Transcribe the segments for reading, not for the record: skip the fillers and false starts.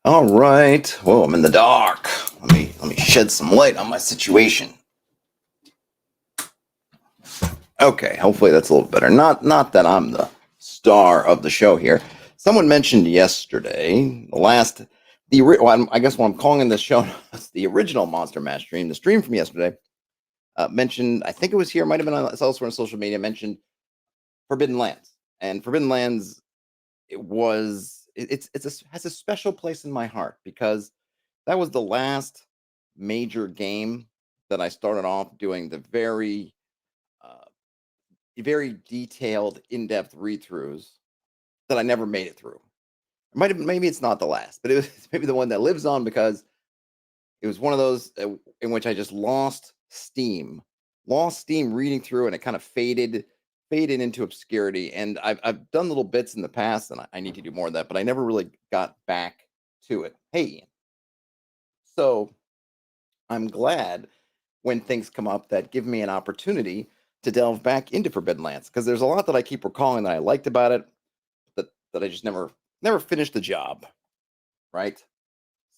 All right. Whoa, I'm in the dark. Let me shed some light on my situation. Okay, hopefully that's a little better. Not that I'm the star of the show here. Someone mentioned yesterday, I guess what I'm calling in this show, the original Monster Mash stream, the stream from yesterday, mentioned, I think it was here, might have been elsewhere on social media, mentioned Forbidden Lands. And Forbidden Lands, has a special place in my heart because that was the last major game that I started off doing the uh, very detailed, in-depth read-throughs that I never made it through. Maybe it's not the last, but it was maybe the one that lives on because it was one of those in which I just lost steam reading through, and it kind of faded into obscurity. And I've done little bits in the past, and I need to do more of that, but I never really got back to it. Hey, Ian. So I'm glad when things come up that give me an opportunity to delve back into Forbidden Lands because there's a lot that I keep recalling that I liked about it that I just never finished the job, right?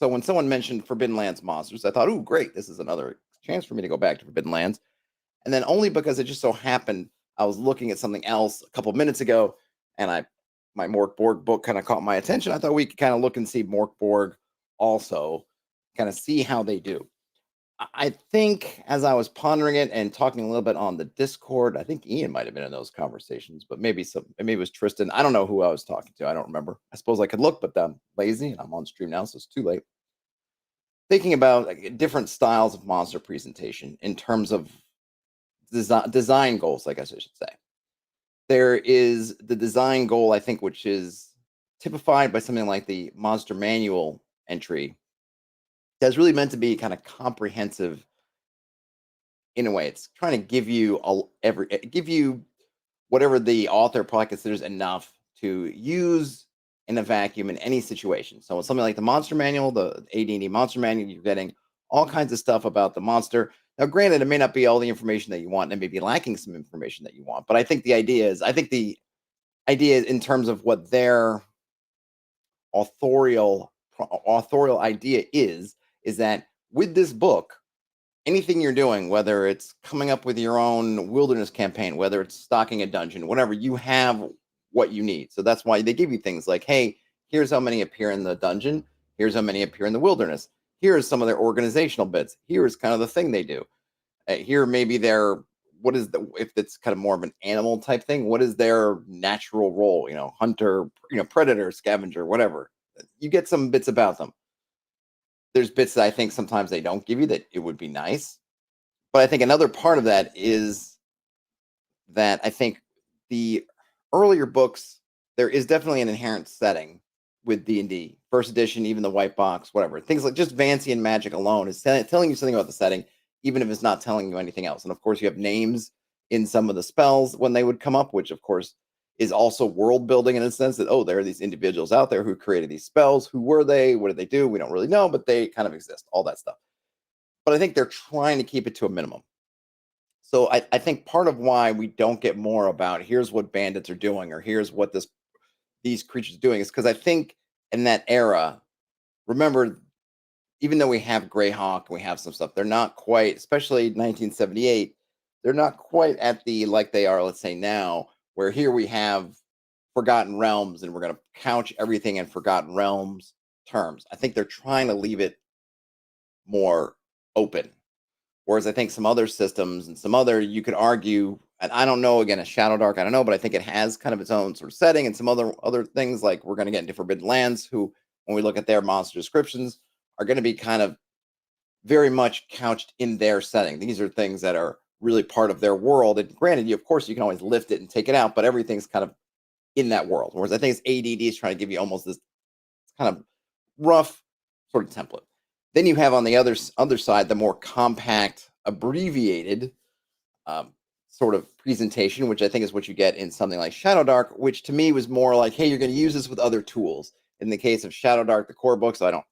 So when someone mentioned Forbidden Lands monsters, I thought, "Ooh, great! This is another chance for me to go back to Forbidden Lands." And then only because it just so happened I was looking at something else a couple of minutes ago, and I my Mork Borg book kind of caught my attention. I thought we could kind of look and see Mork Borg also, kind of see how they do. I think as I was pondering it and talking a little bit on the Discord, I think Ian might have been in those conversations, but maybe it was Tristan. I don't know who I was talking to. I don't remember. I suppose I could look, but I'm lazy and I'm on stream now, so it's too late. Thinking about like, different styles of monster presentation in terms of design goals, I guess I should say. There is the design goal, I think, which is typified by something like the monster manual entry that's really meant to be kind of comprehensive in a way. It's trying to give you give you whatever the author probably considers enough to use in a vacuum in any situation. So with something like the monster manual, the AD&D monster manual, you're getting all kinds of stuff about the monster. Now, granted, it may not be all the information that you want, and it may be lacking some information that you want. But I think the idea in terms of what their authorial idea is that with this book, anything you're doing, whether it's coming up with your own wilderness campaign, whether it's stocking a dungeon, whatever, you have what you need. So that's why they give you things like, hey, here's how many appear in the dungeon. Here's how many appear in the wilderness. Here's some of their organizational bits. Here's kind of the thing they do. Here, maybe if it's kind of more of an animal type thing, what is their natural role? Hunter, predator, scavenger, whatever. You get some bits about them. There's bits that I think sometimes they don't give you that it would be nice. But I think another part of that is that I think the earlier books, there is definitely an inherent setting with D&D. First edition, even the white box, whatever. Things like just Fancy and Magic alone is telling you something about the setting, even if it's not telling you anything else. And of course, you have names in some of the spells when they would come up, which of course is also world building in a sense that, oh, there are these individuals out there who created these spells. Who were they? What did they do? We don't really know, but they kind of exist, all that stuff. But I think they're trying to keep it to a minimum. So I think part of why we don't get more about here's what bandits are doing or here's what these creatures are doing is because I think in that era, remember, even though we have Greyhawk and we have some stuff, they're not quite, especially 1978, they're not quite at the like they are, let's say now, where here we have Forgotten Realms and we're going to couch everything in Forgotten Realms terms. I think they're trying to leave it more open. Whereas I think some other systems and some other, you could argue, and I don't know, again, a Shadow Dark, I don't know, but I think it has kind of its own sort of setting and some other things like we're going to get into Forbidden Lands, who, when we look at their monster descriptions, are going to be kind of very much couched in their setting. These are things that are really part of their world. And granted, of course, you can always lift it and take it out, but everything's kind of in that world. Whereas I think it's ADD is trying to give you almost this kind of rough sort of template. Then you have on the other side the more compact, abbreviated sort of presentation, which I think is what you get in something like Shadow Dark, which to me was more like, hey, you're going to use this with other tools. In the case of Shadow Dark, the core books, I don't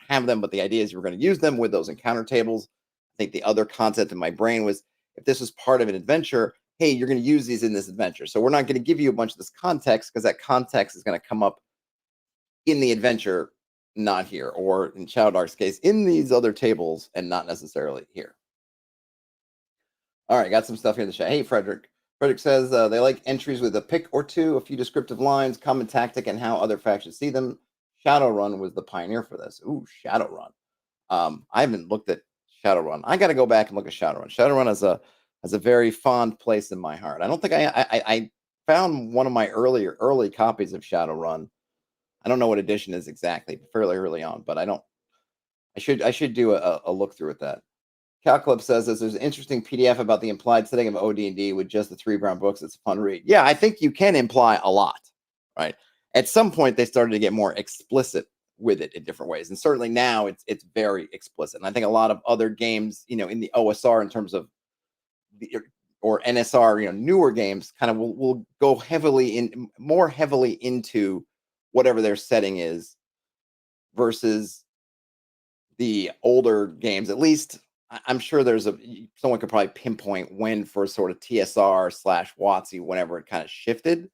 have them, but the idea is you're going to use them with those encounter tables. I think the other concept in my brain was if this was part of an adventure, hey, you're going to use these in this adventure. So we're not going to give you a bunch of this context because that context is going to come up in the adventure not here, or in Shadow Dark's case, in these other tables and not necessarily here. All right, got some stuff here in the chat. Hey, Frederick. Frederick says they like entries with a pick or two, a few descriptive lines, common tactic, and how other factions see them. Shadowrun was the pioneer for this. Ooh, Shadowrun. I haven't looked at Shadowrun. I got to go back and look at Shadowrun. Shadowrun has a very fond place in my heart. I don't think I found one of my early copies of Shadowrun. I don't know what edition is exactly, fairly early on, but I don't. I should do a look through at that. Calclub says there's an interesting PDF about the implied setting of OD&D with just the 3 brown books. It's a fun read. Yeah, I think you can imply a lot, right? At some point, they started to get more explicit with it in different ways, and certainly now it's very explicit. And I think a lot of other games, in the OSR in terms of the or NSR, newer games, kind of will go more heavily into whatever their setting is versus the older games. At least I'm sure someone could probably pinpoint when for sort of TSR / WotC, whenever it kind of shifted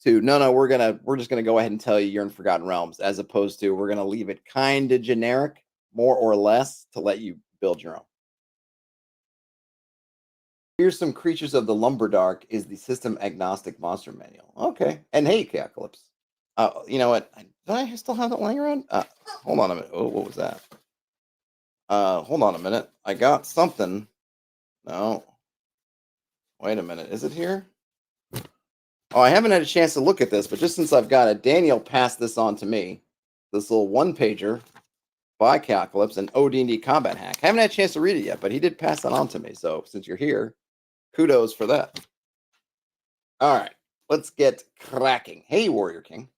to no, we're just gonna go ahead and tell you you're in Forgotten Realms, as opposed to we're gonna leave it kind of generic, more or less, to let you build your own. Here's some creatures of the Lumberdark is the system agnostic monster manual. Okay, and hey, Cacalypse. You know what? Do I still have that laying around? Hold on a minute. Oh, what was that? Hold on a minute. I got something. No. Wait a minute. Is it here? Oh, I haven't had a chance to look at this, but just since I've got it, Daniel passed this on to me. This little one-pager by Cacalypse, an OD&D combat hack. I haven't had a chance to read it yet, but he did pass that on to me. So since you're here, kudos for that. All right. Let's get cracking. Hey, Warrior King.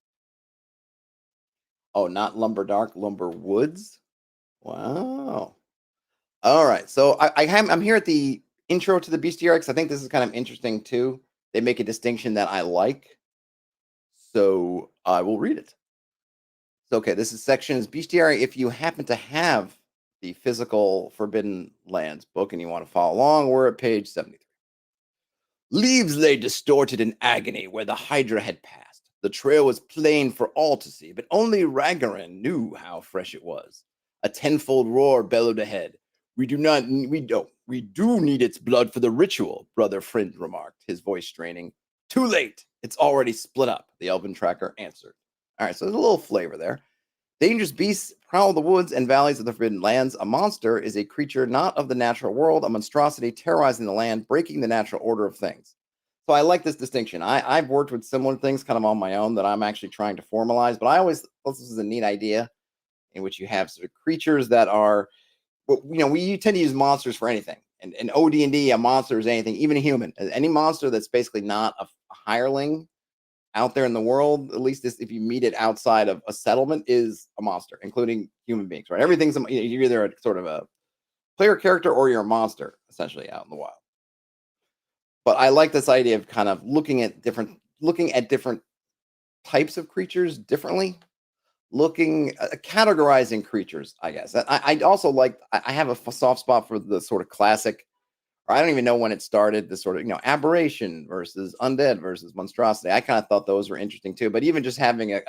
Oh, not Lumberdark, Lumber Woods. Wow. All right. So I'm here at the intro to the bestiary because I think this is kind of interesting too. They make a distinction that I like. So I will read it. So, okay, this is section is bestiary. If you happen to have the physical Forbidden Lands book and you want to follow along, we're at page 73. Leaves lay distorted in agony where the Hydra had passed. The trail was plain for all to see, but only Ragaran knew how fresh it was. A tenfold roar bellowed ahead. We do need its blood for the ritual, Brother Friend remarked, his voice straining. Too late. It's already split up, the elven tracker answered. All right, so there's a little flavor there. Dangerous beasts prowl the woods and valleys of the Forbidden Lands. A monster is a creature not of the natural world, a monstrosity terrorizing the land, breaking the natural order of things. So I like this distinction. I've worked with similar things kind of on my own that I'm actually trying to formalize, but I always thought this is a neat idea in which you have sort of creatures that are, we tend to use monsters for anything. And OD&D, a monster is anything, even a human. Any monster that's basically not a hireling out there in the world, at least if you meet it outside of a settlement, is a monster, including human beings, right? Everything's you're either a sort of a player character or you're a monster, essentially, out in the wild. But I like this idea of kind of looking at different types of creatures differently, categorizing creatures, I guess. I also like, I have a soft spot for the sort of classic, or I don't even know when it started, the sort of, aberration versus undead versus monstrosity. I kind of thought those were interesting too. But even just having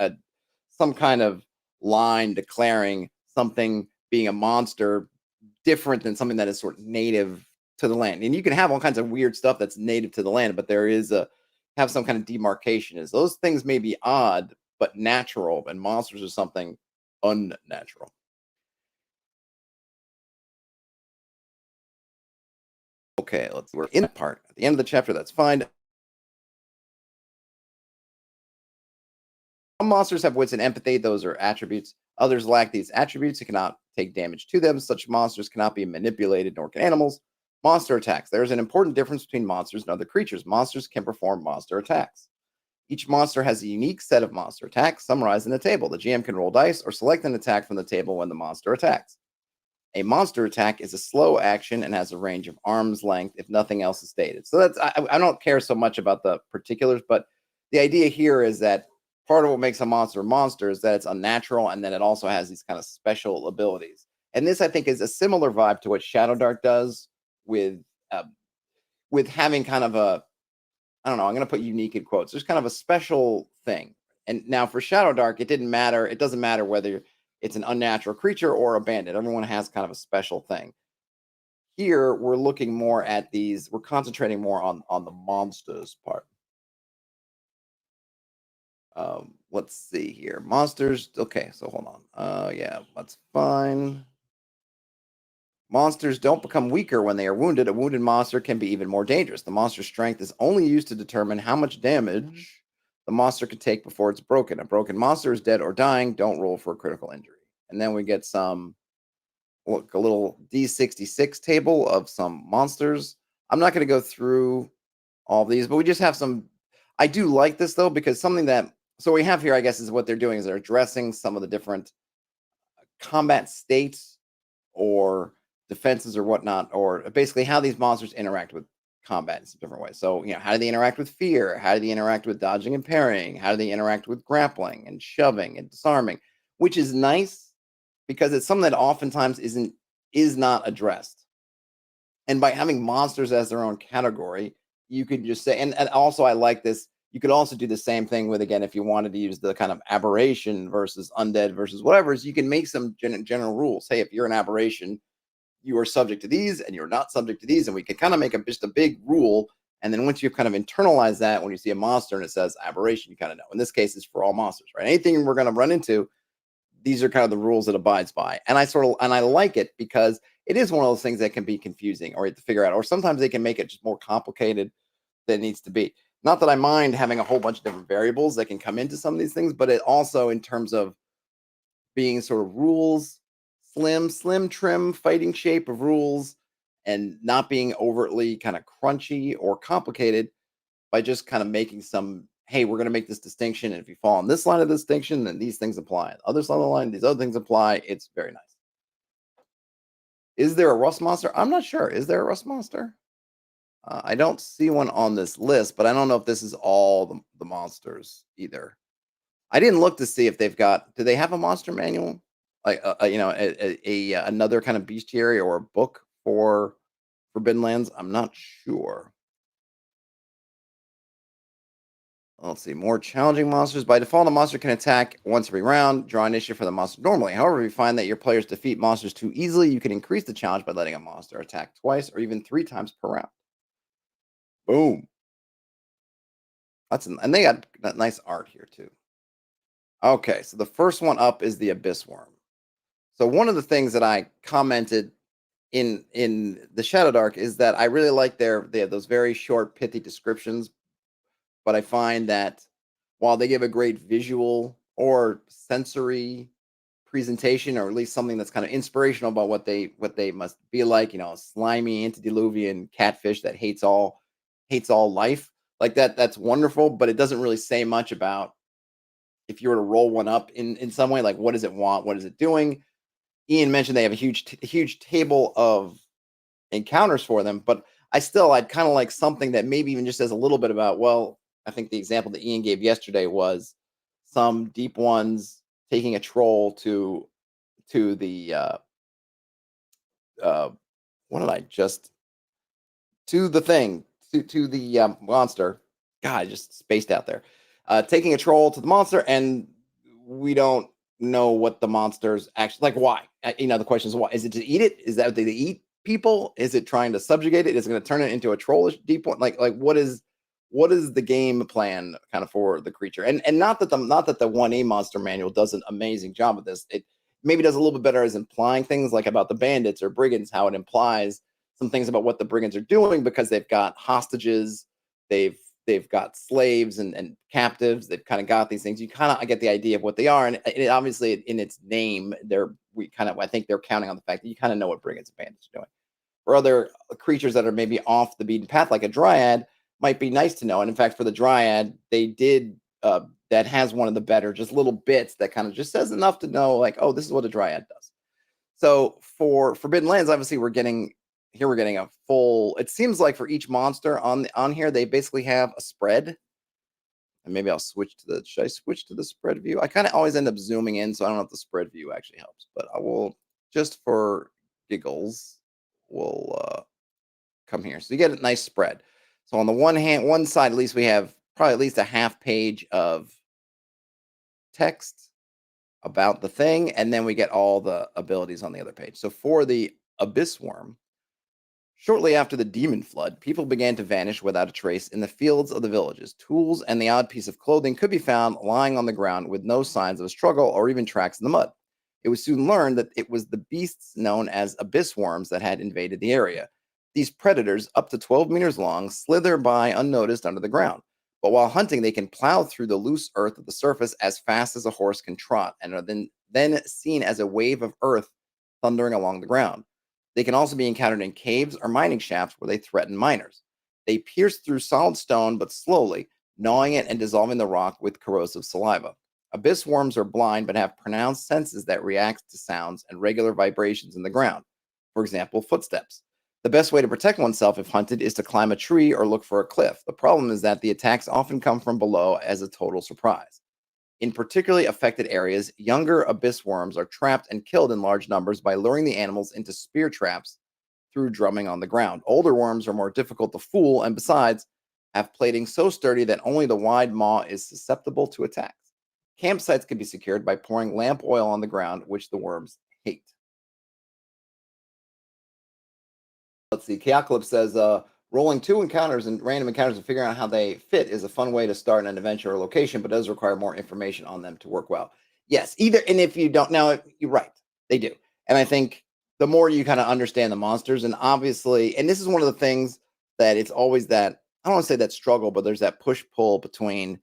some kind of line declaring something being a monster different than something that is sort of native to the land. And you can have all kinds of weird stuff that's native to the land, but there is have some kind of demarcation. Is those things may be odd, but natural, and monsters are something unnatural. Okay, we're in that part. At the end of the chapter, that's fine. Some monsters have wits and empathy. Those are attributes. Others lack these attributes and cannot take damage to them. Such monsters cannot be manipulated, nor can animals. Monster attacks. There is an important difference between monsters and other creatures. Monsters can perform monster attacks. Each monster has a unique set of monster attacks summarized in the table. The GM can roll dice or select an attack from the table when the monster attacks. A monster attack is a slow action and has a range of arm's length if nothing else is stated. So I don't care so much about the particulars, but the idea here is that part of what makes a monster is that it's unnatural, and then it also has these kind of special abilities. And this, I think, is a similar vibe to what Shadow Dark does with having kind of a, I don't know, I'm going to put unique in quotes. There's kind of a special thing. And now for Shadow Dark, it doesn't matter whether it's an unnatural creature or a bandit. Everyone has kind of a special thing. Here, we're looking more at these. We're concentrating more on the monsters part. Let's see here. Monsters. Okay, so hold on. Yeah, that's fine. Monsters don't become weaker when they are wounded. A wounded monster can be even more dangerous. The monster's strength is only used to determine how much damage the monster can take before it's broken. A broken monster is dead or dying. Don't roll for a critical injury. And then we get some, look, a little D66 table of some monsters. I'm not going to go through all these, but we just have some. I do like this though, because something that, so we have here, I guess, is what they're doing is they're addressing some of the different combat states or defenses or whatnot, or basically how these monsters interact with combat in some different ways. So, how do they interact with fear? How do they interact with dodging and parrying? How do they interact with grappling and shoving and disarming? Which is nice because it's something that oftentimes is not addressed. And by having monsters as their own category, you could just say, and also I like this. You could also do the same thing with, again, if you wanted to use the kind of aberration versus undead versus whatever, is you can make some general rules. Hey, if you're an aberration, you are subject to these and you're not subject to these. And we can kind of make just a big rule. And then once you kind of internalize that, when you see a monster and it says aberration, you kind of know. In this case, it's for all monsters, right? Anything we're going to run into, these are kind of the rules it abides by. And I like it because it is one of those things that can be confusing or you have to figure out, or sometimes they can make it just more complicated than it needs to be. Not that I mind having a whole bunch of different variables that can come into some of these things, but it also, in terms of being sort of rules, slim, trim, fighting shape of rules, and not being overtly kind of crunchy or complicated by just kind of making some, hey, we're going to make this distinction. And if you fall on this line of distinction, then these things apply. The other side of the line, these other things apply. It's very nice. Is there a rust monster? I'm not sure. Is there a rust monster? I don't see one on this list, but I don't know if this is all the monsters either. I didn't look to see if they've got. Do they have a monster manual, like another kind of bestiary or a book for Forbidden Lands? I'm not sure. Let's see. More challenging monsters. By default, a monster can attack once every round. Draw initiative for the monster normally. However, if you find that your players defeat monsters too easily, you can increase the challenge by letting a monster attack twice or even 3 times per round. Boom. And they got nice art here too. Okay, so the first one up is the Abyss Worm. So one of the things that I commented in the Shadow Dark is that I really like they have those very short, pithy descriptions, but I find that while they give a great visual or sensory presentation, or at least something that's kind of inspirational about what they must be like, a slimy antediluvian catfish that hates all life, like that's wonderful, but it doesn't really say much about if you were to roll one up in some way, like what does it want, what is it doing. Ian mentioned they have a huge table of encounters for them, but I'd kind of like something that maybe even just says a little bit about, well, I think the example that Ian gave yesterday was some deep ones taking a troll to the what did I just to the thing to the monster. God, I just spaced out there. Taking a troll to the monster, and we don't know what the monster's actually like. Why? The question is why? Is it to eat it? Is that what they eat people? Is it trying to subjugate it? Is it going to turn it into a trollish deep one? Like what is the game plan kind of for the creature? And not that the 1A monster manual does an amazing job of this. It maybe does a little bit better as implying things like about the bandits or brigands, how it implies some things about what the brigands are doing because they've got hostages, they've got slaves and captives. They've kind of got these things. You kind of get the idea of what they are, and it obviously in its name, I think they're counting on the fact that you kind of know what brigands and bandits are doing. For other creatures that are maybe off the beaten path, like a dryad, might be nice to know. And in fact, for the dryad, they did that has one of the better just little bits that kind of just says enough to know, like, oh, this is what a dryad does. So for Forbidden Lands, obviously we're getting a full. It seems like for each monster on here, they basically have a spread. And maybe I'll switch to the. Should I switch to the spread view? I kind of always end up zooming in, so I don't know if the spread view actually helps. But I will, just for giggles, we'll come here. So you get a nice spread. So on the one side, at least we have probably at least a half page of text. about the thing, and then we get all the abilities on the other page. So for the abyss worm, shortly after the demon flood, people began to vanish without a trace in the fields of the villages. Tools and the odd piece of clothing could be found lying on the ground with no signs of a struggle or even tracks in the mud. It was soon learned that it was the beasts known as abyss worms that had invaded the area. These predators, up to 12 meters long, slither by unnoticed under the ground. But while hunting, they can plow through the loose earth of the surface as fast as a horse can trot and are then seen as a wave of earth thundering along the ground. They can also be encountered in caves or mining shafts where they threaten miners. They pierce through solid stone but slowly, gnawing it and dissolving the rock with corrosive saliva. Abyss worms are blind but have pronounced senses that react to sounds and regular vibrations in the ground. For example, footsteps. The best way to protect oneself if hunted is to climb a tree or look for a cliff. The problem is that the attacks often come from below as a total surprise. In particularly affected areas, younger abyss worms are trapped and killed in large numbers by luring the animals into spear traps through drumming on the ground. Older worms are more difficult to fool and, besides, have plating so sturdy that only the wide maw is susceptible to attacks. Campsites can be secured by pouring lamp oil on the ground, which the worms hate. Let's see. Chaoclip says, rolling two encounters and random encounters and figuring out how they fit is a fun way to start an adventure or location, but does require more information on them to work well. Yes, either, and if you don't now, you're right, they do. And I think the more you kind of understand the monsters, and obviously, and this is one of the things that it's always that I don't want to say that struggle, but there's that push pull between,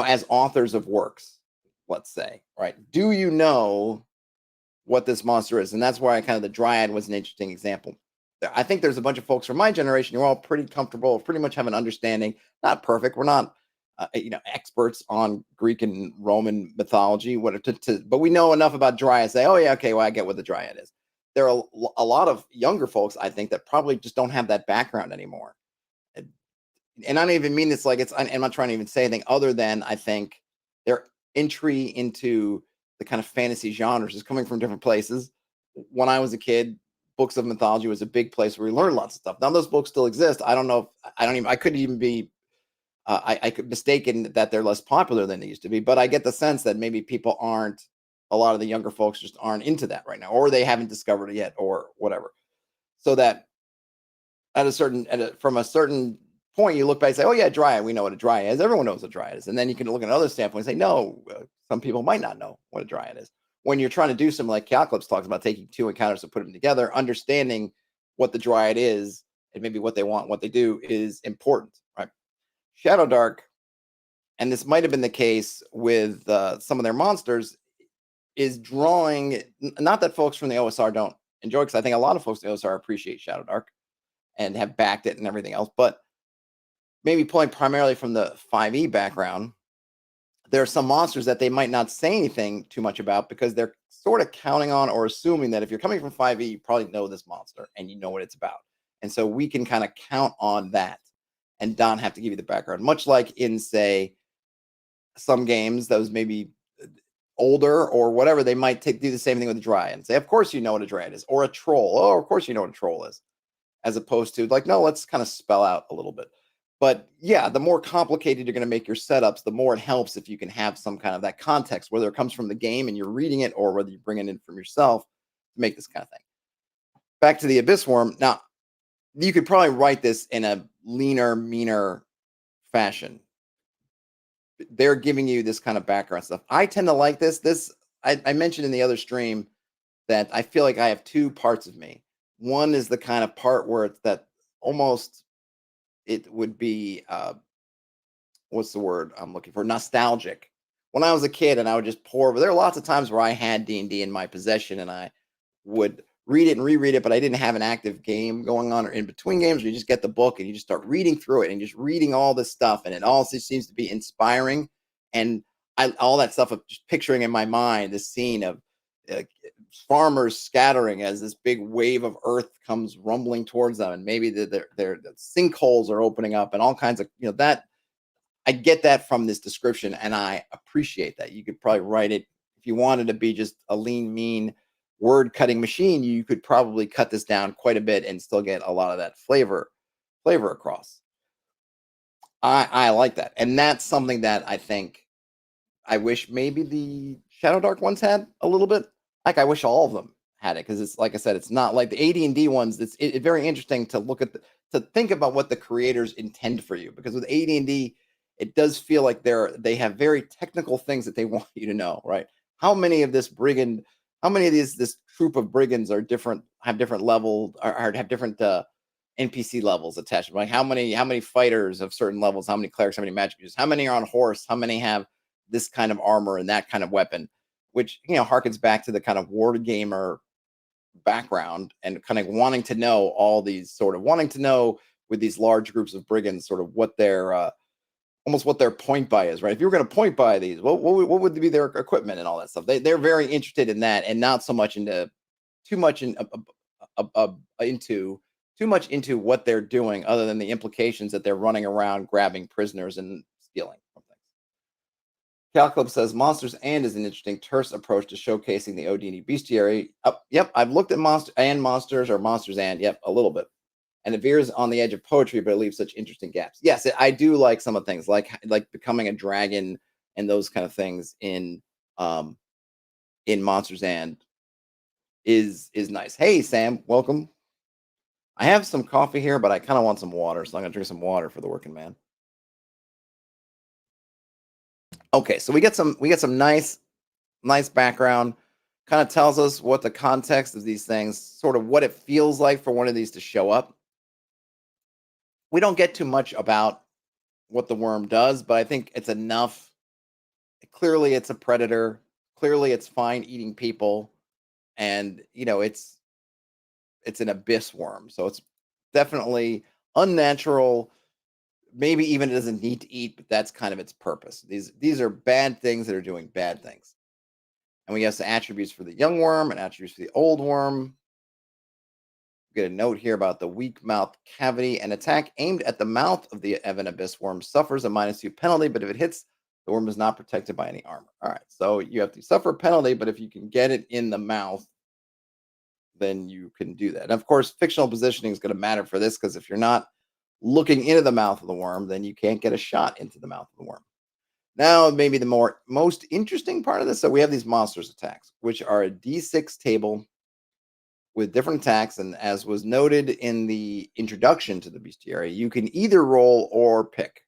as authors of works, let's say, right? Do you know what this monster is? And that's why kind of the dryad was an interesting example. I think there's a bunch of folks from my generation who are all pretty comfortable, pretty much have an understanding. Not perfect. We're not, experts on Greek and Roman mythology. But we know enough about dryad to say, oh yeah, okay, well I get what the dryad is. There are a lot of younger folks, I think, that probably just don't have that background anymore. And I don't even mean this like I'm not trying to even say anything other than I think their entry into the kind of fantasy genres is coming from different places. When I was a kid, books of mythology was a big place where we learned lots of stuff. Now those books still exist. I don't know. I couldn't even be. I could mistaken that they're less popular than they used to be. But I get the sense that maybe people aren't. A lot of the younger folks just aren't into that right now, or they haven't discovered it yet, or whatever. So that from a certain point, you look back and say, "Oh yeah, dryad. We know what a dryad is. Everyone knows what a dryad is." And then you can look at another standpoint and say, "No, some people might not know what a dryad is." When you're trying to do something like Calclips talks about, taking two encounters and put them together, understanding what the dryad is and maybe what they want, what they do is important, right? Shadow Dark, and this might have been the case with some of their monsters, is drawing. Not that folks from the OSR don't enjoy, because I think a lot of folks in the OSR appreciate Shadow Dark and have backed it and everything else, but maybe pulling primarily from the 5e background, there are some monsters that they might not say anything too much about because they're sort of counting on or assuming that if you're coming from 5e, you probably know this monster and you know what it's about. And so we can kind of count on that and not have to give you the background, much like in, say, some games, those maybe older or whatever, they might do the same thing with a dryad and say, of course you know what a dryad is, or a troll. Oh, of course you know what a troll is, as opposed to like, no, let's kind of spell out a little bit. But yeah, the more complicated you're going to make your setups, the more it helps if you can have some kind of that context, whether it comes from the game and you're reading it or whether you bring it in from yourself to make this kind of thing. Back to the abyss worm. Now, you could probably write this in a leaner, meaner fashion. They're giving you this kind of background stuff. I tend to like this. I mentioned in the other stream that I feel like I have two parts of me. One is the kind of part where it's that almost, it would be what's the word I'm looking for? Nostalgic. When I was a kid and I would just pour over, there are lots of times where I had D&D in my possession and I would read it and reread it, but I didn't have an active game going on, or in between games, you just get the book and you just start reading through it and just reading all this stuff. And it all just seems to be inspiring. And all that stuff of just picturing in my mind, this scene of uh, farmers scattering as this big wave of earth comes rumbling towards them. And maybe their sinkholes are opening up and all kinds of, that I get that from this description, and I appreciate that. You could probably write it if you wanted to be just a lean, mean word cutting machine. You could probably cut this down quite a bit and still get a lot of that flavor across. I like that, and that's something that I think I wish maybe the Shadow Dark ones had a little bit. Like I wish all of them had it because it's like I said, it's not like the AD&D ones. It's very interesting to look at to think about what the creators intend for you because with AD&D, it does feel like they have very technical things that they want you to know, right? How many of this brigand, how many of this troop of brigands are different, have different level, or have different NPC levels attached. Like how many fighters of certain levels, how many clerics, how many magic users, how many are on horse, how many have this kind of armor and that kind of weapon, which harkens back to the kind of war gamer background and kind of wanting to know all these sort of wanting to know with these large groups of brigands sort of what their almost what their point buy is, right? If you were going to point buy these, what would be their equipment and all that stuff? They're very interested in that and not so much into too much into too much into what they're doing other than the implications that they're running around grabbing prisoners and stealing from things. Cal Club says Monsters and is an interesting terse approach to showcasing the OD&D bestiary. Yep, I've looked at Monsters or Monsters and yep, a little bit. And it veers on the edge of poetry, but it leaves such interesting gaps. Yes, I do like some of the things like becoming a dragon and those kind of things in Monsters and is nice. Hey Sam, welcome. I have some coffee here, but I kind of want some water, so I'm gonna drink some water for the working man. Okay, so we get some nice background. Kind of tells us what the context of these things, sort of what it feels like for one of these to show up. We don't get too much about what the worm does, but I think it's enough. Clearly, it's a predator. Clearly, it's fine eating people, and it's an abyss worm, so it's definitely unnatural. Maybe even it doesn't need to eat, but that's kind of its purpose. These are bad things that are doing bad things. And we have some attributes for the young worm and attributes for the old worm. We get a note here about the weak mouth cavity. An attack aimed at the mouth of the Evan Abyss worm suffers a -2 penalty, but if it hits, the worm is not protected by any armor. All right, so you have to suffer a penalty, but if you can get it in the mouth, then you can do that. And of course, fictional positioning is going to matter for this because if you're not looking into the mouth of the worm, then you can't get a shot into the mouth of the worm. Now, maybe the most interesting part of this. So we have these monsters attacks, which are a D6 table with different attacks, and as was noted in the introduction to the bestiary, you can either roll or pick.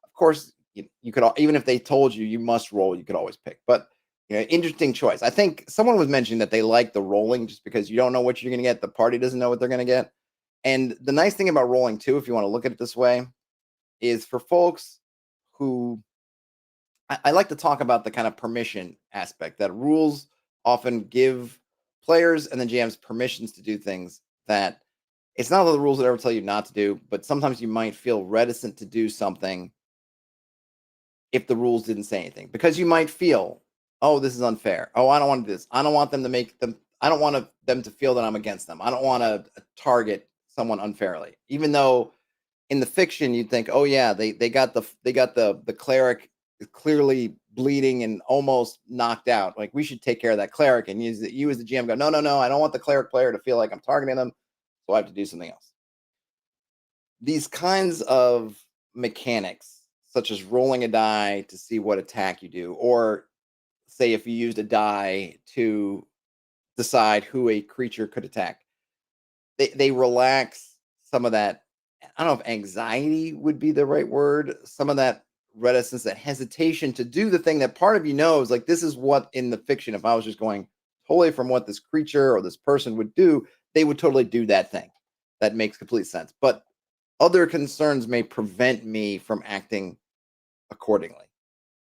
Of course, you could even if they told you must roll, you could always pick. But interesting choice. I think someone was mentioning that they like the rolling just because you don't know what you're going to get. The party doesn't know what they're going to get. And the nice thing about rolling too, if you want to look at it this way, is for folks who I like to talk about the kind of permission aspect that rules often give players and the GMs permissions to do things that it's not that the rules that ever tell you not to do, but sometimes you might feel reticent to do something if the rules didn't say anything because you might feel, oh, this is unfair. Oh, I don't want to do this. I don't want them to make them. I don't want them to feel that I'm against them. I don't want to target someone unfairly, even though in the fiction you'd think, oh yeah, they got the cleric clearly bleeding and almost knocked out. Like we should take care of that cleric, and you as the GM go, no, I don't want the cleric player to feel like I'm targeting them, so I have to do something else. These kinds of mechanics, such as rolling a die to see what attack you do, or say if you used a die to decide who a creature could attack, they relax some of that. I don't know if anxiety would be the right word. Some of that reticence, that hesitation to do the thing that part of you knows, like this is what in the fiction, if I was just going totally from what this creature or this person would do, they would totally do that thing. That makes complete sense. But other concerns may prevent me from acting accordingly.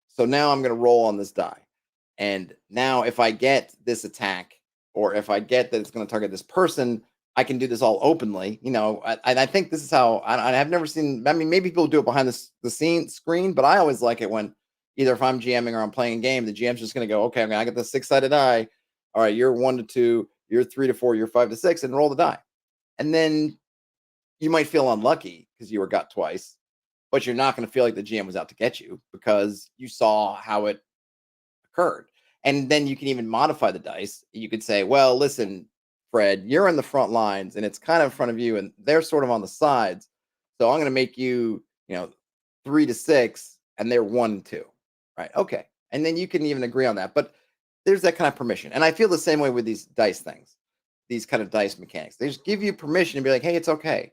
So now I'm going to roll on this die. And now if I get this attack, or if I get that it's going to target this person, I can do this all openly. I think this is how I have never seen. I mean, maybe people do it behind the screen, but I always like it when either if I'm GMing or I'm playing a game, the GM's just going to go, okay, I'm going to get the 6-sided die. All right, you're 1 to 2, you're 3 to 4, you're 5 to 6, and roll the die. And then you might feel unlucky because you were got twice, but you're not going to feel like the GM was out to get you because you saw how it occurred. And then you can even modify the dice. You could say, well, listen, Fred, you're in the front lines and it's kind of in front of you and they're sort of on the sides. So I'm going to make you, 3 to 6 and they're 1 and 2. Right. Okay. And then you can even agree on that. But there's that kind of permission. And I feel the same way with these dice things, these kind of dice mechanics. They just give you permission to be like, hey, it's okay.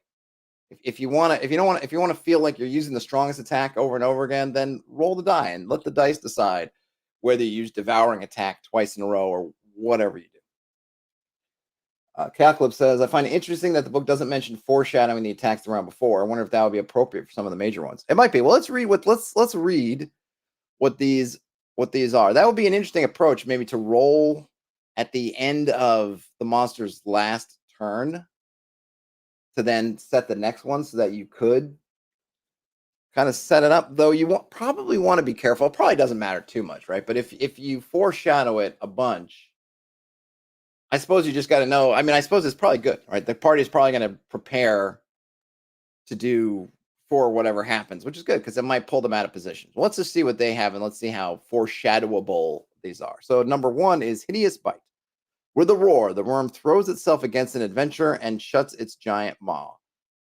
If you want to, if you want to feel like you're using the strongest attack over and over again, then roll the die and let the dice decide whether you use devouring attack twice in a row or whatever you do. Calclip says, I find it interesting that the book doesn't mention foreshadowing the attacks the round before. I wonder if that would be appropriate for some of the major ones. It might be. Well, let's read what these are. That would be an interesting approach, maybe to roll at the end of the monster's last turn to then set the next one so that you could kind of set it up. Though you probably want to be careful. It probably doesn't matter too much, right? But if you foreshadow it a bunch, I suppose you just got to know. I mean, I suppose it's probably good, right? The party is probably going to prepare to do for whatever happens, which is good because it might pull them out of position. Let's just see what they have and let's see how foreshadowable these are. So number 1 is Hideous Bite. With a roar, the worm throws itself against an adventurer and shuts its giant maw.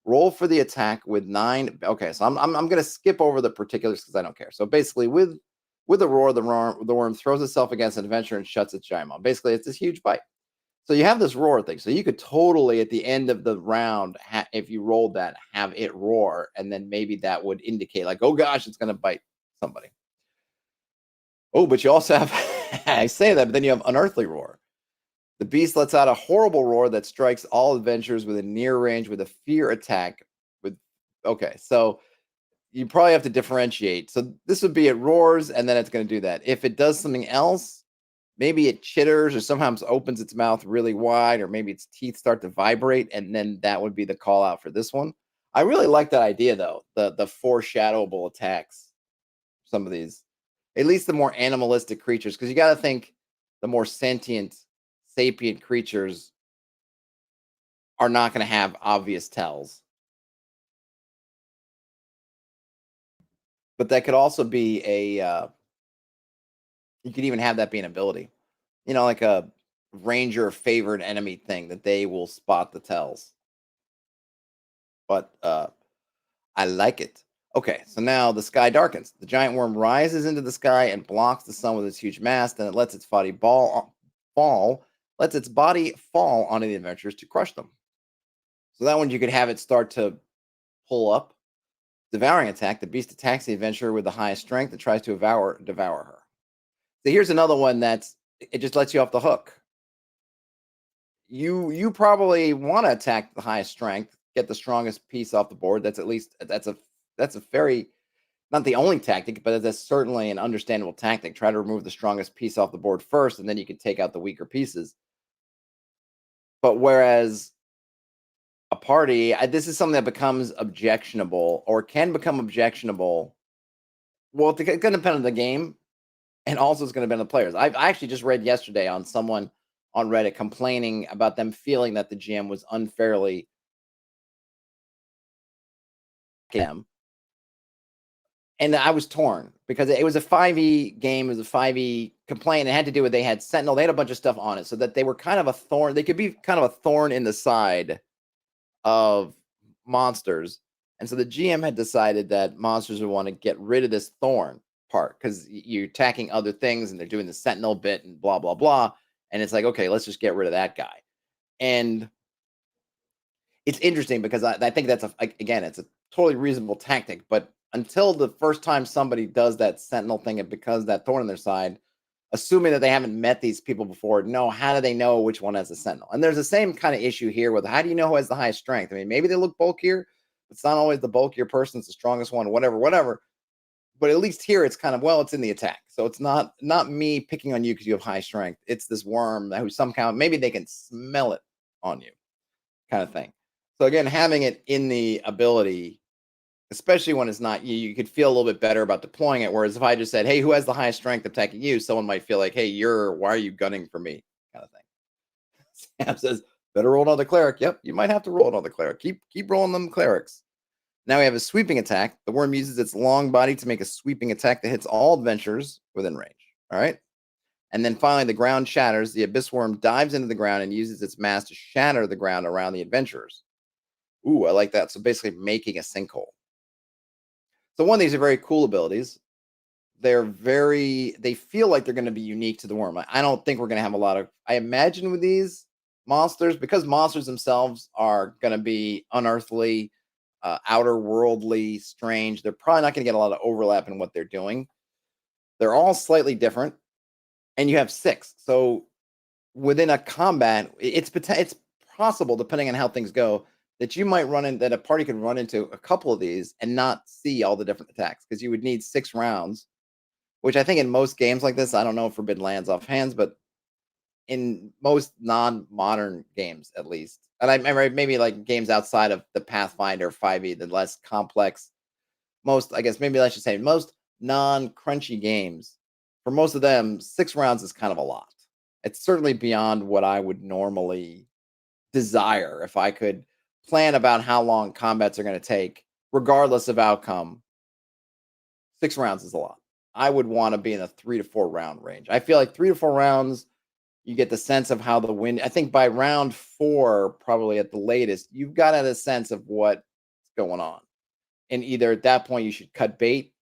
Roll for the attack with 9. Okay, so I'm going to skip over the particulars because I don't care. So basically, with a roar, the worm throws itself against an adventurer and shuts its giant maw. Basically, it's this huge bite. So you have this roar thing. So you could totally, at the end of the round, if you rolled that, have it roar, and then maybe that would indicate, like, oh gosh, it's going to bite somebody. Oh, but you also have, I say that, but then you have Unearthly Roar. The beast lets out a horrible roar that strikes all adventurers within near range with a fear attack. Okay, so you probably have to differentiate. So this would be it roars, and then it's going to do that. If it does something else, maybe it chitters or sometimes opens its mouth really wide, or maybe its teeth start to vibrate, and then that would be the call out for this one. I really like that idea, though, the foreshadowable attacks. Some of these, at least the more animalistic creatures, because you got to think the more sentient, sapient creatures are not going to have obvious tells. But that could also be you could even have that be an ability. Like a ranger favored enemy thing that they will spot the tells. But I like it. Okay, so now the sky darkens. The giant worm rises into the sky and blocks the sun with its huge mass. Then it lets its body fall onto the adventurers to crush them. So that one you could have it start to pull up. Devouring attack. The beast attacks the adventurer with the highest strength and tries to devour her. So here's another one it just lets you off the hook. You probably want to attack the highest strength, get the strongest piece off the board. That's a very, not the only tactic, but that's certainly an understandable tactic. Try to remove the strongest piece off the board first, and then you can take out the weaker pieces. But whereas a party, this is something that becomes objectionable or can become objectionable. Well, it's going to depend on the game, and also it's going to depend on the players. I actually just read yesterday on someone on Reddit complaining about them feeling that the GM was unfairly them. And I was torn because it was a 5e game. It was a 5e complaint. It had to do with they had Sentinel. They had a bunch of stuff on it so that they were kind of a thorn. They could be kind of a thorn in the side of monsters. And so the GM had decided that monsters would want to get rid of this thorn part because you're attacking other things and they're doing the Sentinel bit and blah, blah, blah. And it's like, okay, let's just get rid of that guy. And it's interesting because I think that's it's a totally reasonable tactic. But until the first time somebody does that Sentinel thing and because that thorn in their side, assuming that they haven't met these people before, how do they know which one has a Sentinel? And there's the same kind of issue here with how do you know who has the highest strength? I mean, maybe they look bulkier. It's not always the bulkier person. It's the strongest one, whatever. But at least here it's kind of, it's in the attack. So it's not me picking on you because you have high strength. It's this worm who somehow, maybe they can smell it on you kind of thing. So again, having it in the ability, especially when it's not you could feel a little bit better about deploying it. Whereas if I just said, hey, who has the highest strength attacking you? Someone might feel like, hey, why are you gunning for me? Kind of thing. Sam says, better roll another cleric. Yep, you might have to roll another cleric. Keep rolling them clerics. Now we have a sweeping attack. The worm uses its long body to make a sweeping attack that hits all adventurers within range. All right. And then finally, the ground shatters. The abyss worm dives into the ground and uses its mass to shatter the ground around the adventurers. Ooh, I like that. So basically making a sinkhole. So one of these are very cool abilities. they feel like they're going to be unique to the worm. I don't think we're going to have a lot of, I imagine with these monsters, because monsters themselves are going to be unearthly, outer worldly, strange. They're probably not going to get a lot of overlap in what they're doing. They're all slightly different, and you have 6. So within a combat, it's possible, depending on how things go, that you might that a party could run into a couple of these and not see all the different attacks, because you would need 6 rounds, which I think in most games like this, I don't know Forbidden Lands offhands, but in most non-modern games, at least, and I remember maybe like games outside of the Pathfinder 5e, the less complex, most, I guess maybe I should say most non-crunchy games, for most of them, 6 rounds is kind of a lot. It's certainly beyond what I would normally desire if I could plan about how long combats are going to take, regardless of outcome. 6 rounds is a lot. I would want to be in a 3 to 4 round range. I feel like 3 to 4 rounds, you get the sense of how the wind. I think by round 4, probably at the latest, you've got a sense of what's going on. And either at that point, you should cut bait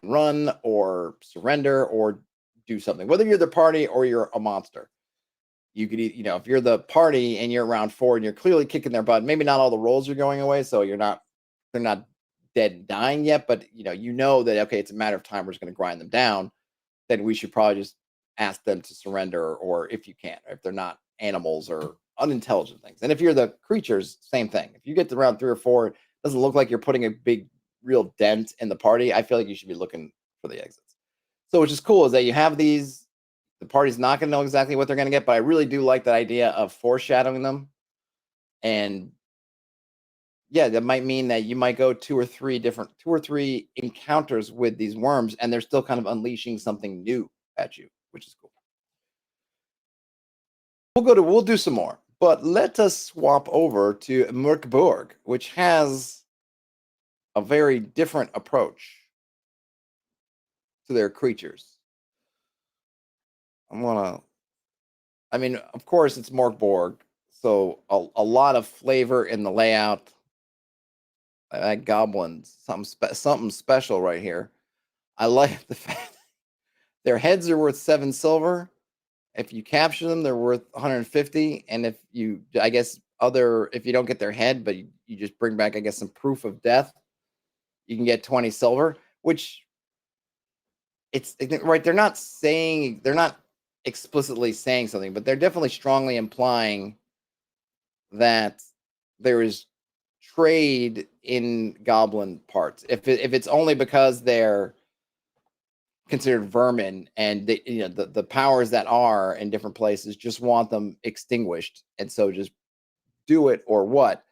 and run, or surrender, or do something. Whether you're the party or you're a monster, you could, if you're the party and you're round 4 and you're clearly kicking their butt, maybe not all the rolls are going away, so they're not dead and dying yet, but you know that, okay, it's a matter of time, we're just going to grind them down, then we should probably just ask them to surrender, or if you can't, or if they're not animals or unintelligent things. And if you're the creatures, same thing. If you get to round 3 or 4, it doesn't look like you're putting a big real dent in the party, I feel like you should be looking for the exits. So which is cool is that you have these, the party's not going to know exactly what they're going to get, but I really do like that idea of foreshadowing them. And yeah, that might mean that you might go 2 or 3 encounters with these worms, and they're still kind of unleashing something new at you, which is cool. We'll do some more, but let us swap over to Mork Borg, which has a very different approach to their creatures. I mean, of course, it's Mork Borg, so a lot of flavor in the layout. I like goblins, something special right here. I like the fact their heads are worth 7 silver. If you capture them, they're worth 150. And if you, I guess, if you don't get their head, but you just bring back, I guess, some proof of death, you can get 20 silver, which it's right. They're not explicitly saying something, but they're definitely strongly implying that there is trade in goblin parts. If it's only because they're considered vermin, and they, the powers that are in different places just want them extinguished, and so just do it or what,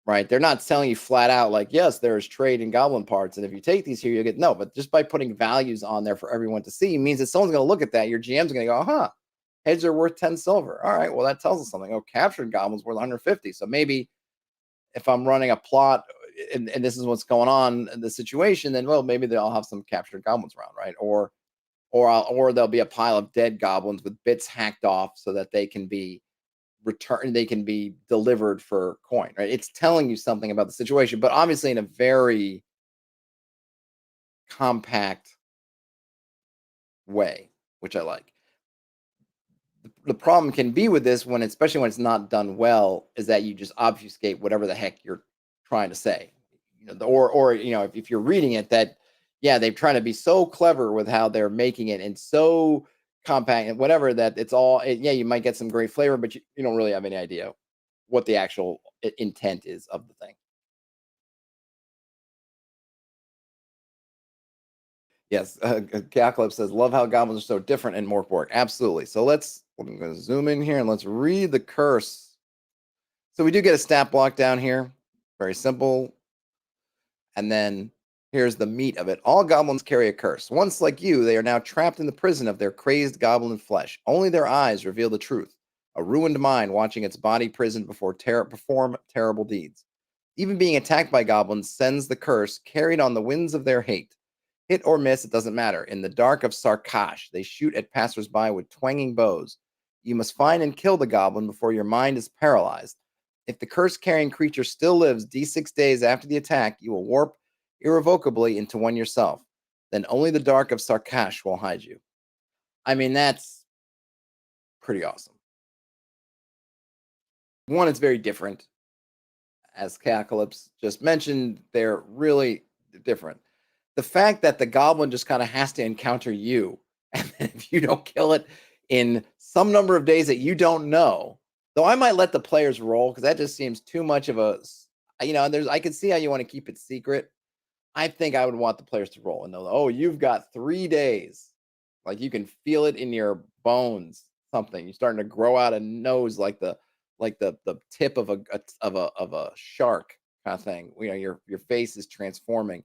right? They're not telling you flat out like, yes, there is trade in goblin parts, and if you take these here, you'll get no. But just by putting values on there for everyone to see means that someone's going to look at that. Your GM's going to go, huh, heads are worth 10 silver. All right, well, that tells us something. Oh, captured goblins worth 150. So maybe if I'm running a plot and this is what's going on in the situation, then, well, maybe they'll have some captured goblins around, right? Or there'll be a pile of dead goblins with bits hacked off so that they can be returned, they can be delivered for coin, right? It's telling you something about the situation, but obviously in a very compact way, which I like. The problem can be with this, especially when it's not done well, is that you just obfuscate whatever the heck you're trying to say. If you're reading it, that they've tried to be so clever with how they're making it and so compact and whatever, that it's all you might get some great flavor, but you don't really have any idea what the actual intent is of the thing. Yes, Calclip says, love how goblins are so different in Mork Borg. Absolutely. So I'm going to zoom in here and let's read the curse. So we do get a stat block down here. Very simple. And then here's the meat of it. All goblins carry a curse. Once like you, they are now trapped in the prison of their crazed goblin flesh. Only their eyes reveal the truth. A ruined mind watching its body prisoned before perform terrible deeds. Even being attacked by goblins sends the curse carried on the winds of their hate. Hit or miss, it doesn't matter. In the dark of Sarkash, they shoot at passersby with twanging bows. You must find and kill the goblin before your mind is paralyzed. If the curse-carrying creature still lives D6 days after the attack, you will warp irrevocably into one yourself. then only the dark of Sarkash will hide you. I mean, that's pretty awesome. One, it's very different. As Cacalypse just mentioned, they're really different. The fact that the goblin just kind of has to encounter you, and if you don't kill it in some number of days that you don't know, though I might let the players roll because that just seems too much of there's I can see how you want to keep it secret. I think I would want the players to roll and know, oh, you've got 3 days. Like you can feel it in your bones. Something you're starting to grow out a nose like the tip of a shark kind of thing. Your face is transforming.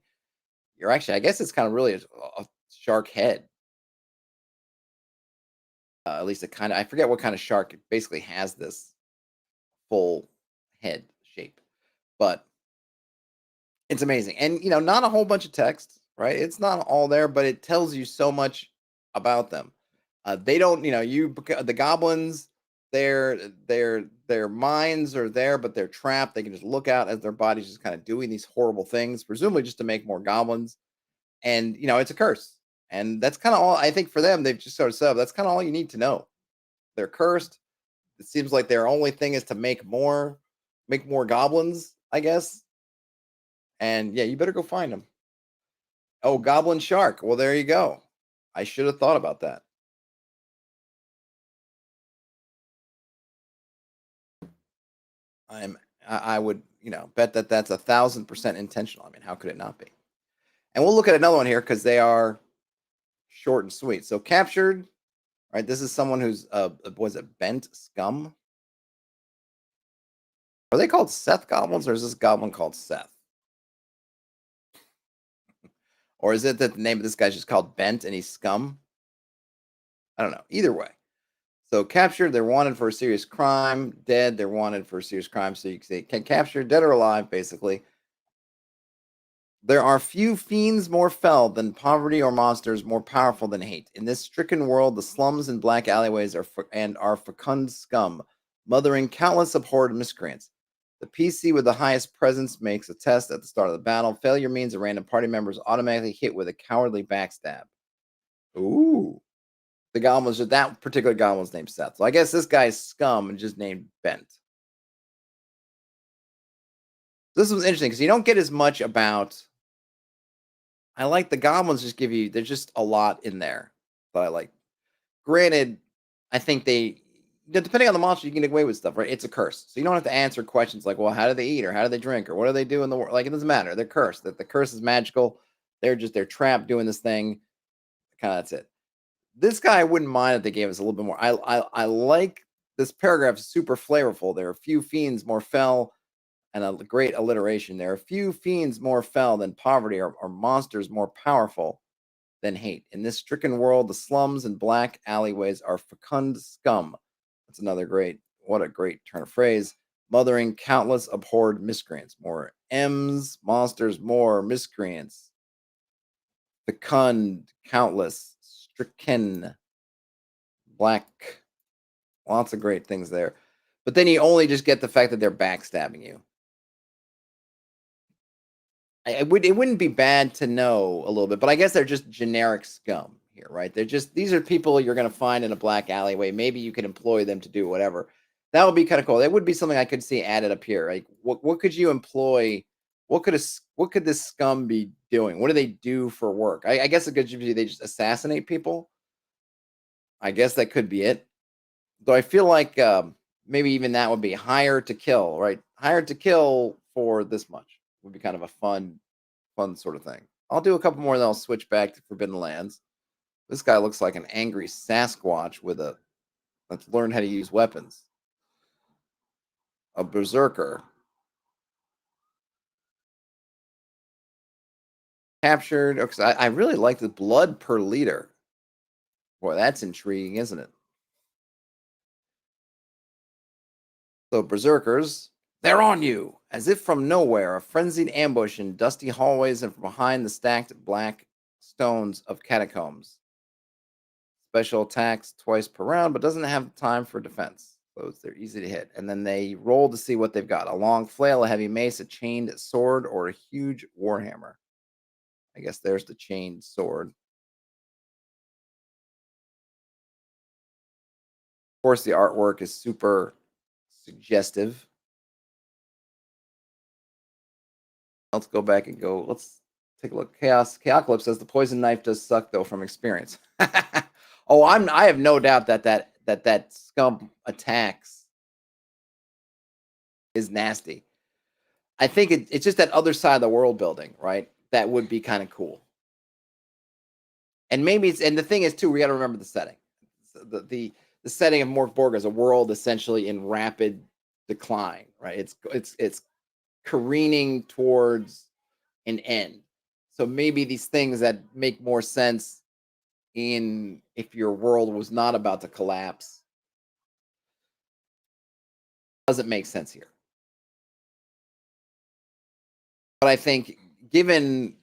You're actually, I guess it's kind of really a shark head. At least it kind of, I forget what kind of shark it basically has this full head shape, but it's amazing. And not a whole bunch of text, right? It's not all there, but it tells you so much about them. They don't, the goblins, their minds are there, but they're trapped. They can just look out as their bodies just kind of doing these horrible things, presumably just to make more goblins. And it's a curse. And that's kind of all I think for them. They've just sort of said that's kind of all you need to know. They're cursed. It seems like their only thing is to make more goblins, I guess. And yeah, you better go find them. Oh, goblin shark. Well, there you go. I should have thought about that. I would, bet that that's 1,000% intentional. I mean, how could it not be? And we'll look at another one here because they are short and sweet. So captured, right? This is someone who's was it bent scum? Are they called Seth goblins, or is this goblin called Seth? Or is it that the name of this guy's just called Bent and he's scum? I don't know. Either way. So captured, they're wanted for a serious crime. Dead, they're wanted for a serious crime. So you can say can capture, dead or alive, basically. There are few fiends more fell than poverty or monsters more powerful than hate. In this stricken world, the slums and black alleyways are fecund scum, mothering countless abhorred miscreants. The PC with the highest presence makes a test at the start of the battle. Failure means a random party member is automatically hit with a cowardly backstab. Ooh. The goblins, that particular goblin's named Seth. So I guess this guy's scum and just named Bent. This was interesting because you don't get as much about. I like the goblins just give you, there's just a lot in there that I like. Granted, I think depending on the monster, you can get away with stuff, right? It's a curse. So you don't have to answer questions like, well, how do they eat or how do they drink or what do they do in the world? Like, it doesn't matter. They're cursed. That the curse is magical. They're trapped doing this thing. Kind of that's it. This guy I wouldn't mind if they gave us a little bit more. I like this paragraph, super flavorful. There are few fiends more fell, and a great alliteration. There are few fiends more fell than poverty, or monsters more powerful than hate. In this stricken world, the slums and black alleyways are fecund scum. That's another what a great turn of phrase. Mothering countless abhorred miscreants. More M's, monsters, more miscreants. Fecund, countless, stricken, black. Lots of great things there. But then you only just get the fact that they're backstabbing you. It wouldn't be bad to know a little bit, but I guess they're just generic scum here, right? These are people you're going to find in a black alleyway. Maybe you could employ them to do whatever. That would be kind of cool. That would be something I could see added up here. Like, what could you employ? What could this scum be doing? What do they do for work? I guess it could be they just assassinate people. I guess that could be it. Though I feel like maybe even that would be hire to kill, right? Hired to kill for this much would be kind of a fun sort of thing. I'll do a couple more, then I'll switch back to Forbidden Lands. This guy looks like an angry Sasquatch let's learn how to use weapons. A berserker. Captured. Because I really like the blood per liter. Boy, that's intriguing, isn't it? So berserkers, they're on you, as if from nowhere, a frenzied ambush in dusty hallways and from behind the stacked black stones of catacombs. Special attacks twice per round, but doesn't have time for defense. So they're easy to hit. And then they roll to see what they've got: a long flail, a heavy mace, a chained sword, or a huge warhammer. I guess there's the chained sword. Of course, the artwork is super suggestive. Let's go back and go. Let's take a look. Chaocalypse says the poison knife does suck though from experience. Oh, I have no doubt that scum attacks is nasty. I think it's just that other side of the world building, right? That would be kind of cool. And maybe and the thing is too, we got to remember the setting. The setting of Mork Borg is a world essentially in rapid decline, right? It's careening towards an end. So maybe these things that make more sense in if your world was not about to collapse doesn't make sense here. But I think given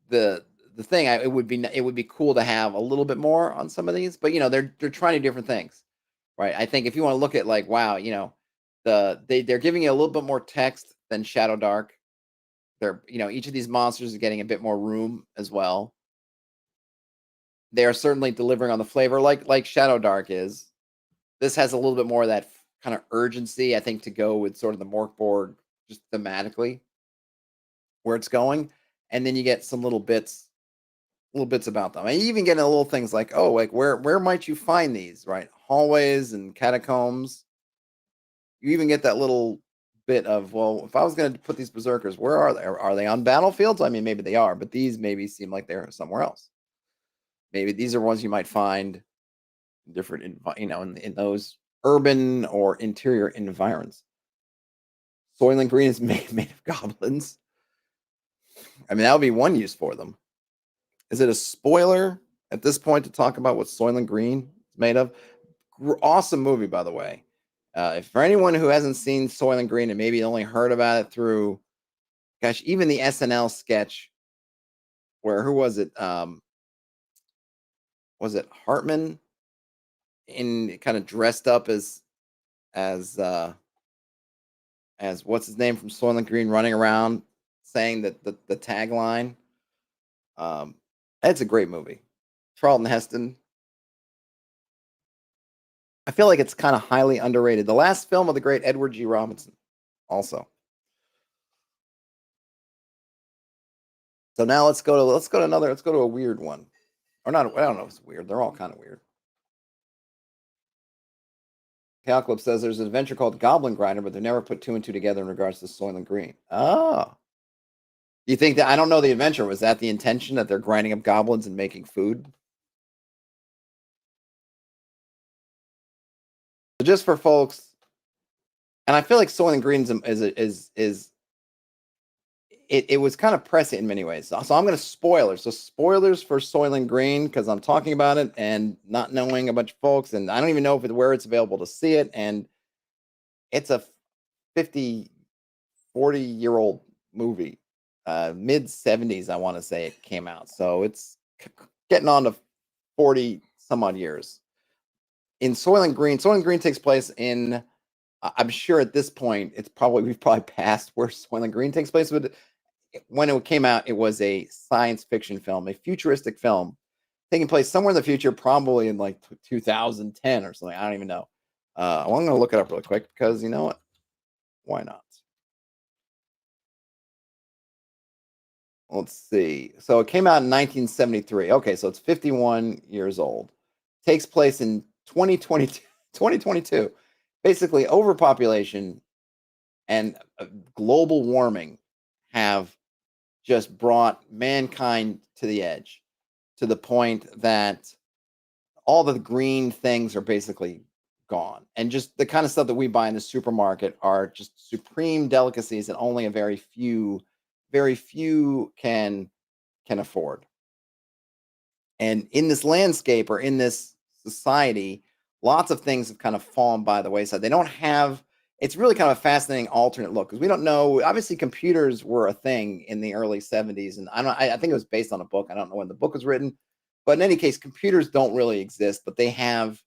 the thing, it would be cool to have a little bit more on some of these. But they're trying different things, right? I think if you want to look at like, wow, they're giving you a little bit more text than Shadow Dark. They're each of these monsters is getting a bit more room as well. They are certainly delivering on the flavor like Shadow Dark is. This has a little bit more of that kind of urgency, I think, to go with sort of the Mork Borg just thematically where it's going. And then you get some little bits about them. And you even get little things like, oh, like where might you find these, right? Hallways and catacombs. You even get that little bit of, well, if I was going to put these berserkers, where are they? Are they on battlefields? I mean, maybe they are, but these maybe seem like they're somewhere else. Maybe these are ones you might find different, in those urban or interior environs. Soylent Green is made of goblins. I mean, that would be one use for them. Is it a spoiler at this point to talk about what Soylent Green is made of? Awesome movie, by the way. If for anyone who hasn't seen Soylent Green and maybe only heard about it through, gosh, even the SNL sketch where who was it? Was it Hartman in kind of dressed up as what's his name from Soylent Green running around saying that the tagline. It's a great movie. Charlton Heston. I feel like it's kind of highly underrated. The last film of the great Edward G. Robinson, also. So now let's go to a weird one. Or not, I don't know if it's weird. They're all kind of weird. Chaoclip says there's an adventure called Goblin Grinder, but they never put two and two together in regards to Soylent Green. Oh. You think that, I don't know the adventure. Was that the intention that they're grinding up goblins and making food? So just for folks, and I feel like Soylent Green is it was kind of prescient in many ways. So I'm going to spoilers. So spoilers for Soylent Green because I'm talking about it and not knowing a bunch of folks, and I don't even know where it's available to see it. And it's a 50, 40-year-old movie, mid 70s, I want to say it came out. So it's getting on to 40 some odd years. In Soylent Green takes place in, I'm sure at this point we've probably passed where Soylent Green takes place, but when it came out, it was a science fiction film, a futuristic film taking place somewhere in the future, probably in like 2010 or something. I don't even know. I'm going to look it up really quick because you know what? Why not? Let's see. So it came out in 1973. Okay, so it's 51 years old. Takes place in 2022. Basically, overpopulation and global warming have just brought mankind to the edge, to the point that all the green things are basically gone. And just the kind of stuff that we buy in the supermarket are just supreme delicacies that only a very few can afford. And in this landscape or in this society, lots of things have kind of fallen by the wayside. They don't have, it's really kind of a fascinating alternate look because we don't know. Obviously, computers were a thing in the early 70s, and I think it was based on a book. I don't know when the book was written, but in any case, computers don't really exist, but they have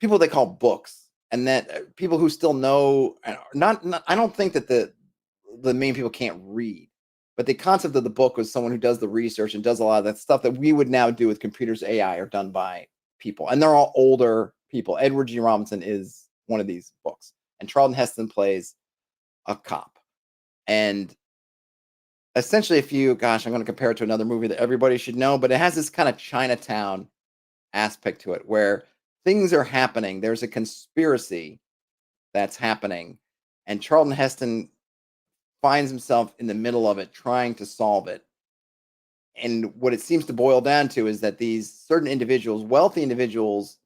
people they call books, and that people who still know. Not I don't think that the main people can't read, But the concept of the book was someone who does the research and does a lot of that stuff that we would now do with computers, AI, are done by people. And they're all older people. Edward G. Robinson is one of these books. And Charlton Heston plays a cop. And essentially, if you, gosh, I'm going to compare it to another movie that everybody should know, but it has this kind of Chinatown aspect to it where things are happening. There's a conspiracy that's happening. And Charlton Heston finds himself in the middle of it, trying to solve it. And what it seems to boil down to is that these certain individuals, wealthy individuals,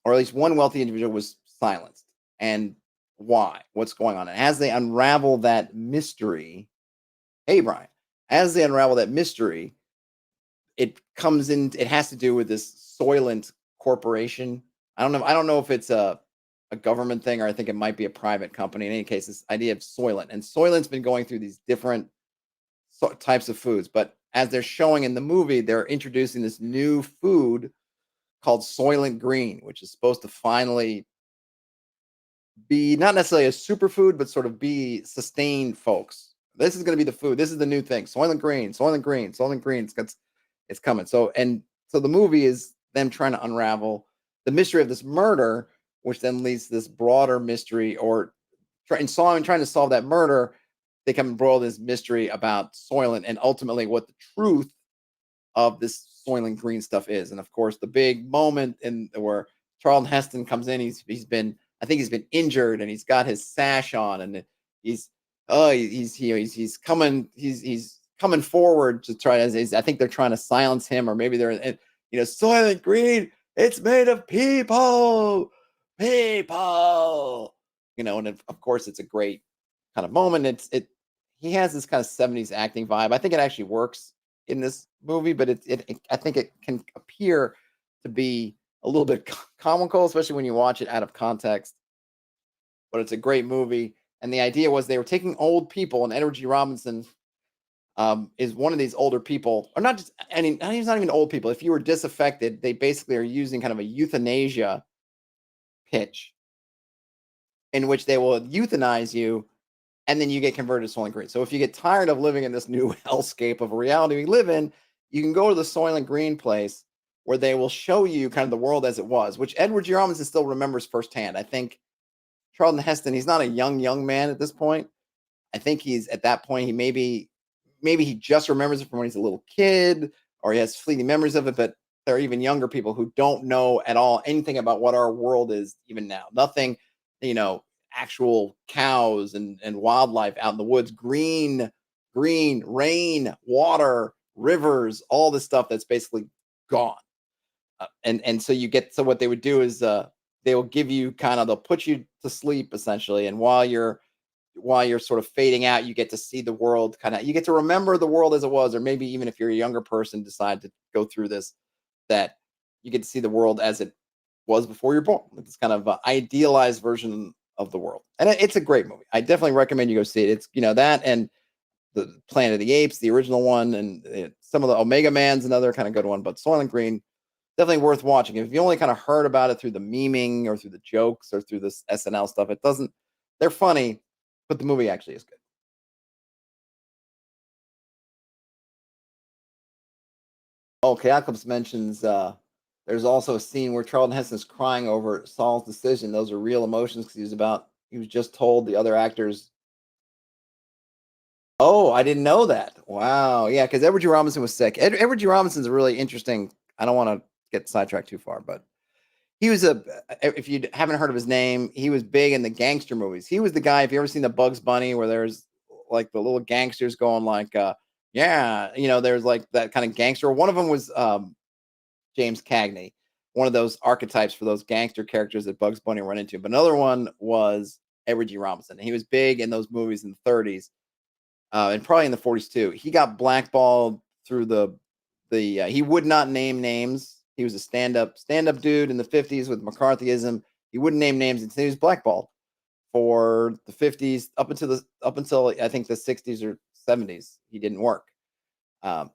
or at least one wealthy individual, was silenced. And why? What's going on? And as they unravel that mystery, hey, Brian, as they unravel that mystery, it comes in, it has to do with this Soylent Corporation. I don't know if it's a government thing, or I think it might be a private company. In any case, this idea of Soylent, and Soylent's been going through these different types of foods, but as they're showing in the movie, they're introducing this new food called Soylent Green, which is supposed to finally be not necessarily a superfood, but sort of be sustain folks. This is going to be the food. This is the new thing. Soylent Green, Soylent Green, Soylent Green. It's coming. So the movie is them trying to unravel the mystery of this murder, which then leads to this broader mystery, or trying to solve that murder. They come embroiled in this mystery about Soylent and ultimately what the truth of this Soylent Green stuff is. And of course, the big moment in where Charlton Heston comes in, he's been injured, and he's got his sash on, and he's coming forward to try to. I think they're trying to silence him, or maybe they're Soylent Green. It's made of people. And of course, it's a great kind of moment. He has this kind of 70s acting vibe. I think it actually works in this movie, but I think it can appear to be a little bit comical, especially when you watch it out of context. But it's a great movie. And the idea was they were taking old people, and Edward G. Robinson is one of these older people, or not just any, he's not even old people. If you were disaffected, they basically are using kind of a euthanasia pitch in which they will euthanize you, and then you get converted to Soylent Green. So if you get tired of living in this new hellscape of a reality we live in, you can go to the Soylent Green place where they will show you kind of the world as it was, which Edward G. Robinson still remembers firsthand. I think Charlton Heston, he's not a young man at this point. I think he's at that point, maybe he just remembers it from when he's a little kid, or he has fleeting memories of it, but there are even younger people who don't know at all anything about what our world is even now. Nothing, actual cows and wildlife out in the woods, green, rain, water, rivers, all this stuff that's basically gone. And so what they would do is they will give you they'll put you to sleep essentially, and while you're sort of fading out, you get to see the world you get to remember the world as it was, or maybe even if you're a younger person decide to go through this, that you get to see the world as it was before you're born. It's kind of an idealized version of the world, and it's a great movie. I definitely recommend you go see it. It's that and the Planet of the Apes, the original one, and some of the Omega Man's another kind of good one. But Soylent Green, definitely worth watching. If you only kind of heard about it through the memeing or through the jokes or through this SNL stuff, they're funny, but the movie actually is good. Oh, Chaos mentions there's also a scene where Charlton Heston is crying over Saul's decision. Those are real emotions because he was just told the other actors. Oh, I didn't know that. Wow. Yeah, because Edward G. Robinson was sick. Edward G. Robinson's a really interesting. I don't want to get sidetracked too far, but he was if you haven't heard of his name, he was big in the gangster movies. He was the guy, if you ever seen the Bugs Bunny, where there's like the little gangsters going like, yeah, there's like that kind of gangster. One of them was James Cagney, one of those archetypes for those gangster characters that Bugs Bunny run into. But another one was Edward G. Robinson. He was big in those movies in the 30s, and probably in the 40s too. He got blackballed through he would not name names. He was a stand-up dude in the 50s with McCarthyism. He wouldn't name names, and he was blackballed for the 50s up until I think the 60s or 70s. He didn't work. And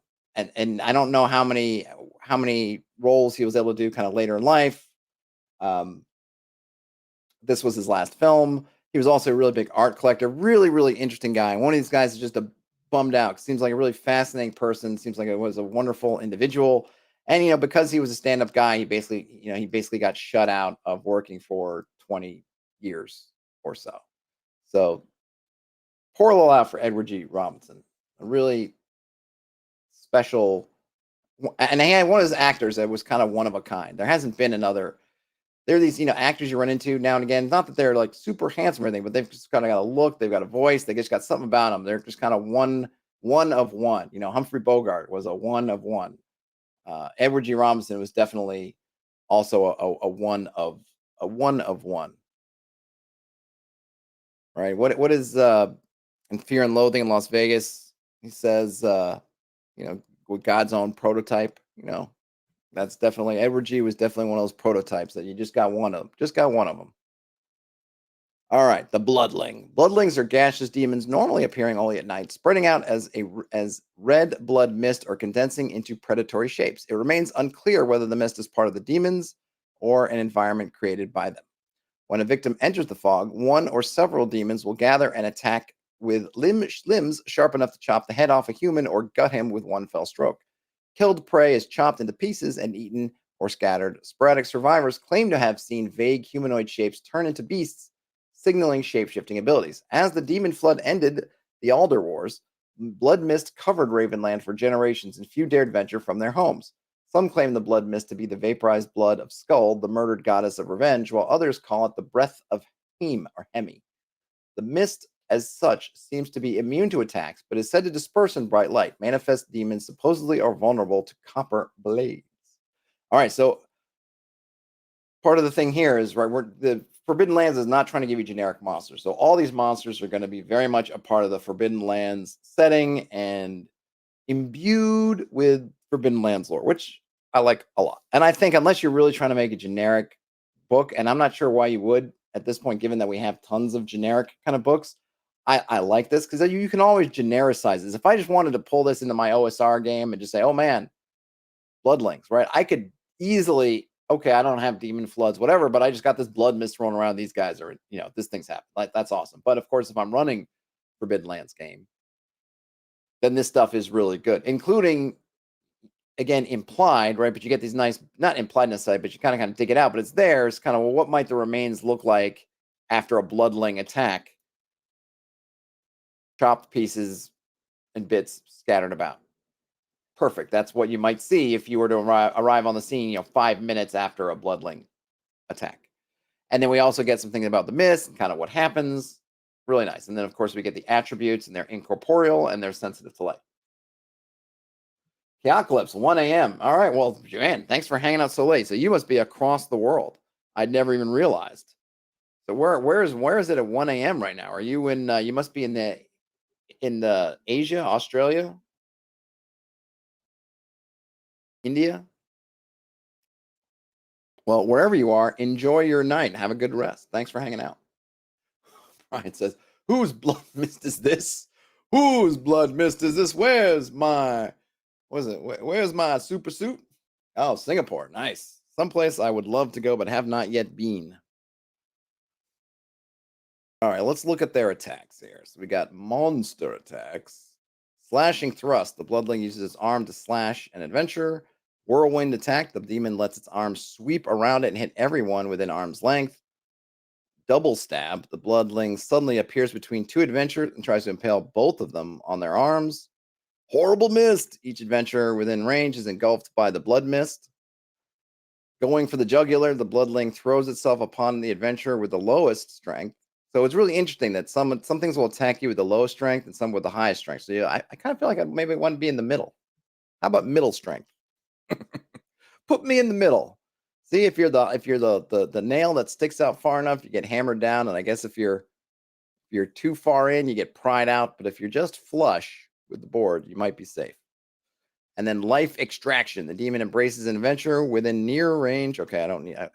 I don't know how many roles he was able to do kind of later in life. This was his last film. He was also a really big art collector, really, really interesting guy. One of these guys is just a bummed out. Seems like a really fascinating person. Seems like it was a wonderful individual. And because he was a stand-up guy, he basically got shut out of working for 20 years or so. So pour a little out for Edward G. Robinson, a really special. And he had one of his actors that was kind of one of a kind. There hasn't been another. There are these, actors you run into now and again. Not that they're like super handsome or anything, but they've just kind of got a look. They've got a voice. They just got something about them. They're just kind of one of one. Humphrey Bogart was a one of one. Edward G. Robinson was definitely also a one of one. Right? What is in Fear and Loathing in Las Vegas? He says, with God's own prototype. That's definitely Edward G was definitely one of those prototypes that you just got one of. Just got one of them. All right, the bloodling. Bloodlings are gaseous demons normally appearing only at night, spreading out as red blood mist or condensing into predatory shapes. It remains unclear whether the mist is part of the demons or an environment created by them. When a victim enters the fog, one or several demons will gather and attack with limbs sharp enough to chop the head off a human or gut him with one fell stroke. Killed prey is chopped into pieces and eaten or scattered. Sporadic survivors claim to have seen vague humanoid shapes turn into beasts, signaling shape-shifting abilities. As the demon flood ended the Alder Wars, blood mist covered Ravenland for generations, and few dared venture from their homes. Some claim the blood mist to be the vaporized blood of Skull, the murdered goddess of revenge, while others call it the breath of Hemi. The mist, as such, seems to be immune to attacks, but is said to disperse in bright light. Manifest demons supposedly are vulnerable to copper blades. All right, so part of the thing here is, right, the Forbidden Lands is not trying to give you generic monsters. So all these monsters are going to be very much a part of the Forbidden Lands setting and imbued with Forbidden Lands lore, which I like a lot. And I think unless you're really trying to make a generic book, and I'm not sure why you would at this point, given that we have tons of generic kind of books, I like this because you can always genericize this. If I just wanted to pull this into my OSR game and just say, oh man, bloodlings, right? I could easily, okay, I don't have demon floods, whatever, but I just got this blood mist rolling around. These guys are, this thing's happening. Like, that's awesome. But of course, if I'm running Forbidden Lands game, then this stuff is really good, including, again, implied, right? But you get these nice, not implied necessarily, but you kind of dig it out, but it's there. It's kind of, well, what might the remains look like after a bloodling attack? Chopped pieces and bits scattered about. Perfect. That's what you might see if you were to arrive on the scene, 5 minutes after a bloodling attack. And then we also get some things about the mist and kind of what happens. Really nice. And then, of course, we get the attributes, and they're incorporeal and they're sensitive to light. Chaocalypse, 1 a.m. All right. Well, Joanne, thanks for hanging out so late. So you must be across the world. I'd never even realized. So where is it at 1 a.m. right now? Are you in? You must be in the Asia, Australia, India. Well, wherever you are, enjoy your night. Have a good rest. Thanks for hanging out. Brian says, "Whose blood mist is this? Whose blood mist is this? Where's my super suit? Oh, Singapore. Nice. Someplace I would love to go, but have not yet been." All right, let's look at their attacks here. So we got monster attacks. Slashing thrust. The bloodling uses its arm to slash an adventurer. Whirlwind attack. The demon lets its arm sweep around it and hit everyone within arm's length. Double stab. The bloodling suddenly appears between two adventurers and tries to impale both of them on their arms. Horrible mist. Each adventurer within range is engulfed by the blood mist. Going for the jugular, the bloodling throws itself upon the adventurer with the lowest strength. So it's really interesting that some things will attack you with the lowest strength and some with the highest strength. So I kind of feel like I maybe want to be in the middle. How about middle strength? Put me in the middle. See, if you're the nail that sticks out far enough, you get hammered down. And I guess if you're too far in, you get pried out. But if you're just flush with the board, you might be safe. And then life extraction. The demon embraces an adventurer within near range. Okay,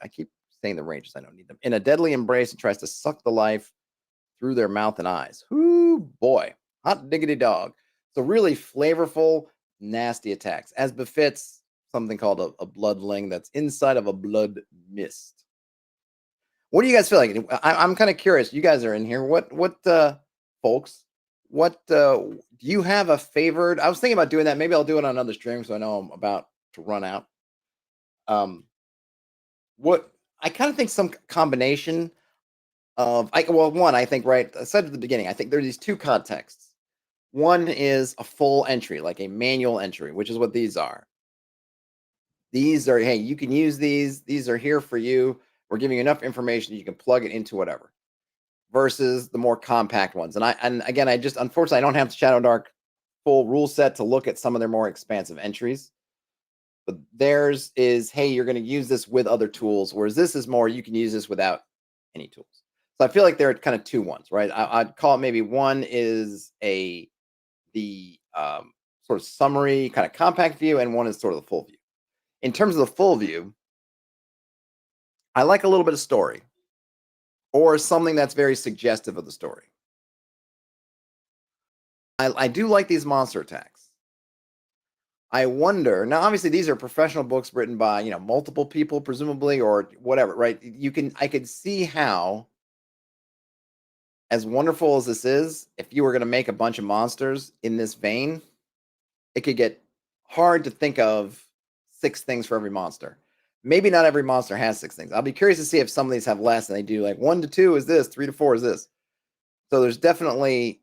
I keep saying the ranges. I don't need them. In a deadly embrace, and tries to suck the life through their mouth and eyes. Ooh, boy. Hot diggity dog. So really flavorful, nasty attacks, as befits something called a bloodling that's inside of a blood mist. What do you guys feel like? I'm kind of curious. You guys are in here. What folks, What do you have a favored? I was thinking about doing that. Maybe I'll do it on another stream, so I know I'm about to run out. Um, what I kind of think some combination of well, one, I think, right, I said at the beginning, I think there are these two contexts. One is a full entry, like a manual entry, which is what these are. These are, hey, you can use these. These are here for you. We're giving you enough information you can plug it into whatever. Versus the more compact ones. And again, I just unfortunately I don't have the Shadow Dark full rule set to look at some of their more expansive entries. But theirs is, hey, you're going to use this with other tools, whereas this is more, you can use this without any tools. So I feel like there are kind of two ones, right? I'd call it maybe one is the sort of summary kind of compact view, and one is sort of the full view. In terms of the full view, I like a little bit of story or something that's very suggestive of the story. I do like these monster attacks. I wonder now. Obviously, these are professional books written by multiple people, presumably, or whatever. Right? I could see how, as wonderful as this is, if you were going to make a bunch of monsters in this vein, it could get hard to think of 6 things for every monster. Maybe not every monster has 6 things. I'll be curious to see if some of these have less, and they do like 1 to 2 is this, 3 to 4 is this. So there's definitely,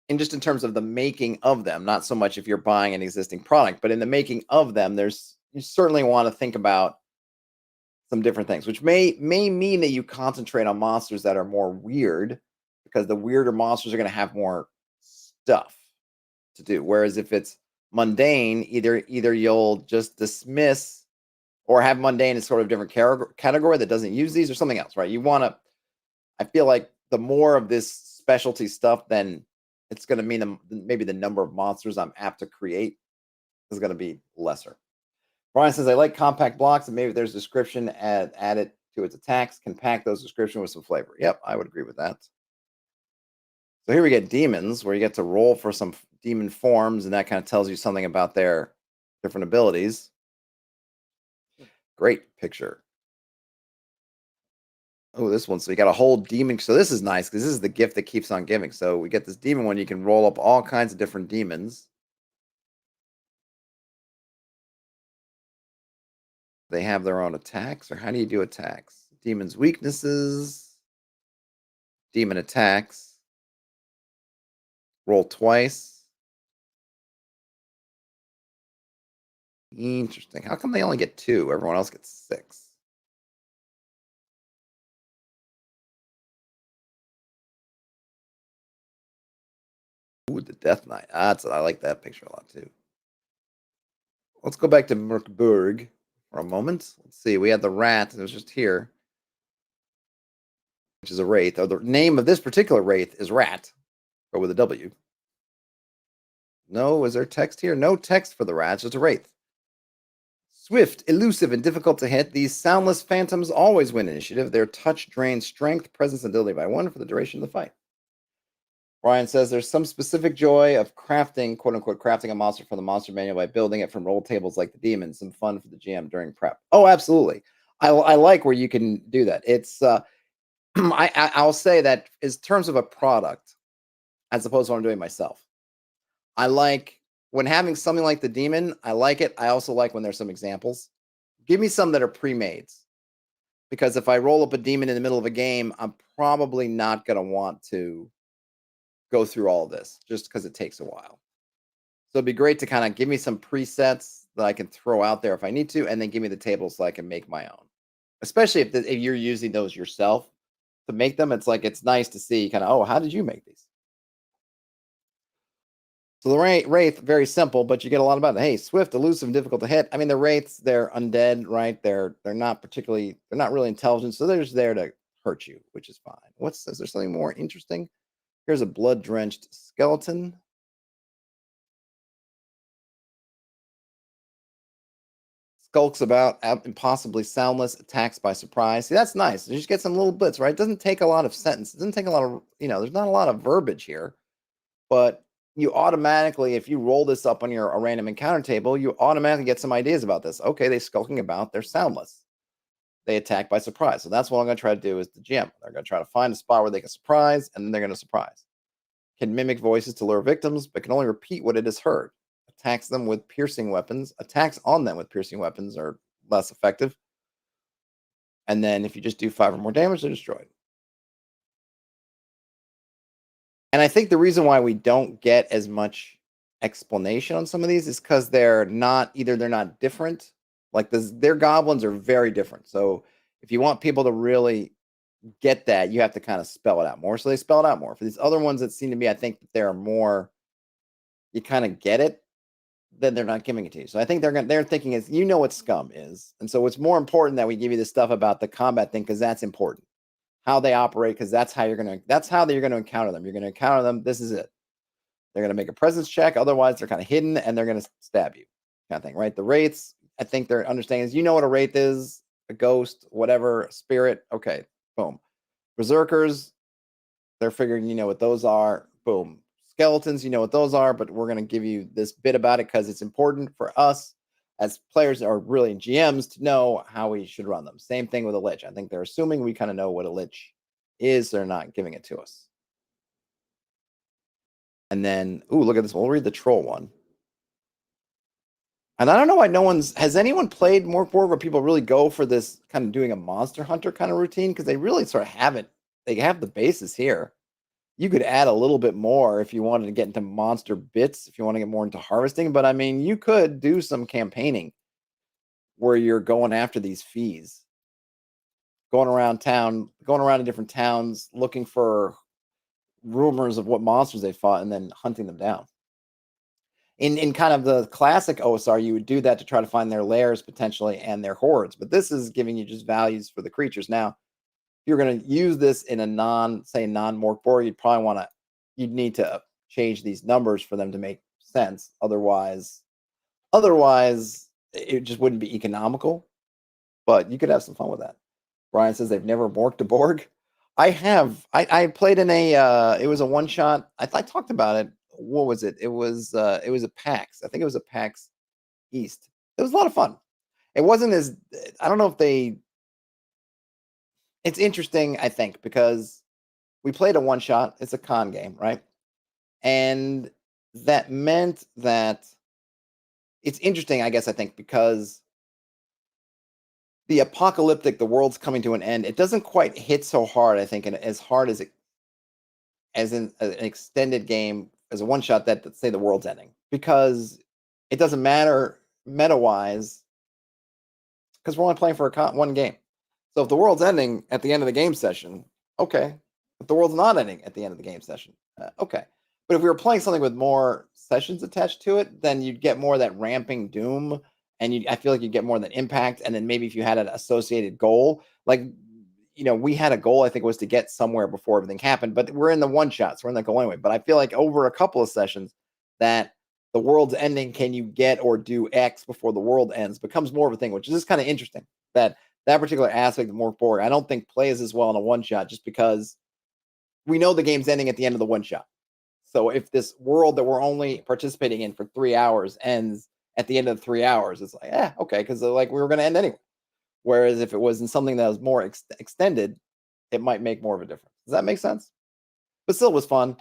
and just in terms of the making of them, not so much if you're buying an existing product, but in the making of them, you certainly want to think about some different things, which may mean that you concentrate on monsters that are more weird, because the weirder monsters are going to have more stuff to do. Whereas if it's mundane, either you'll just dismiss or have mundane as sort of different category that doesn't use these, or something else, right? You want to, I feel like the more of this specialty stuff, then it's going to mean maybe the number of monsters I'm apt to create is going to be lesser. Brian says, I like compact blocks, and maybe there's description added to its attacks. Can pack those description with some flavor. Yep, I would agree with that. So here we get demons, where you get to roll for some demon forms, and that kind of tells you something about their different abilities. Great picture. Oh, this one. So you got a whole demon. So this is nice, because this is the gift that keeps on giving. So we get this demon one. You can roll up all kinds of different demons. They have their own attacks, or how do you do attacks? Demon's weaknesses, demon attacks, roll twice. Interesting. How come they only get 2? Everyone else gets 6. Ooh, the Death Knight. I like that picture a lot too. Let's go back to Mork Borg for a moment. Let's see. We had the rat. It was just here, which is a wraith. Or the name of this particular wraith is Rat, but with a W. No, is there text here? No text for the rat. It's just a wraith. Swift, elusive, and difficult to hit, these soundless phantoms always win initiative. Their touch drains strength, presence, and ability by 1 for the duration of the fight. Brian says there's some specific joy of crafting, quote unquote, crafting a monster from the monster manual by building it from roll tables like the demons. Some fun for the GM during prep. Oh, absolutely. I like where you can do that. It's I'll say that in terms of a product, as opposed to what I'm doing myself, I like when having something like the demon. I like it. I also like when there's some examples. Give me some that are pre-made, because if I roll up a demon in the middle of a game, I'm probably not going to want to go through all of this, just because it takes a while. So it'd be great to kind of give me some presets that I can throw out there if I need to, and then give me the tables so I can make my own. Especially if you're using those yourself to make them, it's nice to see kind of, oh, how did you make these? So the wraith, very simple, but you get a lot about it. Hey, swift, elusive, and difficult to hit. I mean, the wraiths, they're undead, right? They're not really intelligent, so they're just there to hurt you, which is fine. Is there something more interesting? Here's a blood-drenched skeleton. Skulks about, impossibly soundless, attacks by surprise. See, that's nice. You just get some little bits, right? It doesn't take a lot of sentence. It doesn't take a lot of, there's not a lot of verbiage here. But you automatically, if you roll this up on a random encounter table, you automatically get some ideas about this. Okay, they're skulking about. They're soundless. They attack by surprise. So that's what I'm going to try to do as the GM. They're going to try to find a spot where they can surprise, and then they're going to surprise. can mimic voices to lure victims, but can only repeat what it has heard. Attacks on them with piercing weapons are less effective. And then if you just do 5 or more damage, they're destroyed. And I think the reason why we don't get as much explanation on some of these is because they're not different. Like their goblins are very different. So if you want people to really get that, you have to kind of spell it out more. So they spell it out more. For these other ones that seem to be, I think that they're more, you kind of get it, then they're not giving it to you. So I think they're thinking is, you know what scum is. And so it's more important that we give you this stuff about the combat thing, because that's important. How they operate, because that's how you're gonna encounter them. You're gonna encounter them. This is it. They're gonna make a presence check, otherwise they're kind of hidden and they're gonna stab you, kind of thing, right? The wraiths, I think their understanding is, you know what a wraith is, a ghost, whatever, a spirit. Okay, boom. Berserkers, they're figuring you know what those are. Boom. Skeletons, you know what those are, but we're gonna give you this bit about it because it's important for us as players, or really GMs, to know how we should run them. Same thing with a lich. I think they're assuming we kind of know what a lich is. They're not giving it to us. And then, look at this. We'll read the troll one. And I don't know why has anyone played Mork Borg where people really go for this kind of doing a monster hunter kind of routine? Because they really sort of have it. They have the basis here. You could add a little bit more if you wanted to get into monster bits, if you want to get more into harvesting. But I mean, you could do some campaigning where you're going after these fees, going around to different towns, looking for rumors of what monsters they fought and then hunting them down. In kind of the classic OSR, you would do that to try to find their lairs potentially and their hordes. But this is giving you just values for the creatures. Now, if you're going to use this in a non-Mork Borg, you'd need to change these numbers for them to make sense. Otherwise, it just wouldn't be economical. But you could have some fun with that. Brian says they've never morked a Borg. I have. I played in a. It was a one shot. I talked about it. What was it? It was a PAX. I think it was a PAX East. It was a lot of fun. It wasn't as. I don't know if they. It's interesting, I think, because we played a one shot. It's a con game, right? And that meant that it's interesting, I guess, I think, because the apocalyptic, the world's coming to an end, it doesn't quite hit so hard, I think, and as hard as in an extended game, as a one shot that say the world's ending, because it doesn't matter meta wise, because we're only playing for one game. So if the world's ending at the end of the game session, okay. If the world's not ending at the end of the game session, okay. But if we were playing something with more sessions attached to it, then you'd get more of that ramping doom, and I feel like you'd get more of that impact. And then maybe if you had an associated goal, like, we had a goal, I think it was to get somewhere before everything happened, but we're in the one shot, so we're in that goal anyway. But I feel like over a couple of sessions, that the world's ending, can you get or do X before the world ends, becomes more of a thing, which is just kind of interesting. That particular aspect of Mork Borg, I don't think plays as well in a one shot, just because we know the game's ending at the end of the one shot. So if this world that we're only participating in for 3 hours ends at the end of the 3 hours, it's like, okay, because like we were going to end anyway. Whereas if it was in something that was more extended, it might make more of a difference. Does that make sense? But still, it was fun.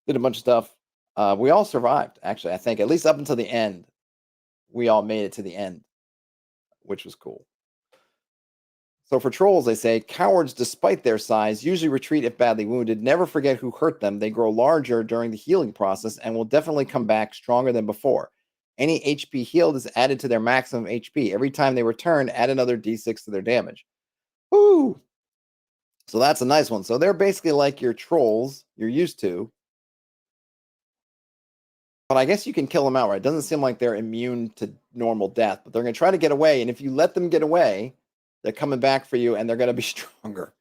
Did a bunch of stuff. We all survived, actually. I think at least up until the end, we all made it to the end, which was cool. So for trolls, they say, cowards, despite their size, usually retreat if badly wounded. Never forget who hurt them. They grow larger during the healing process and will definitely come back stronger than before. Any HP healed is added to their maximum HP. Every time they return, add another D6 to their damage. Woo! So that's a nice one. So they're basically like your trolls you're used to. But I guess you can kill them outright. It doesn't seem like they're immune to normal death, but they're going to try to get away. And if you let them get away, they're coming back for you and they're going to be stronger.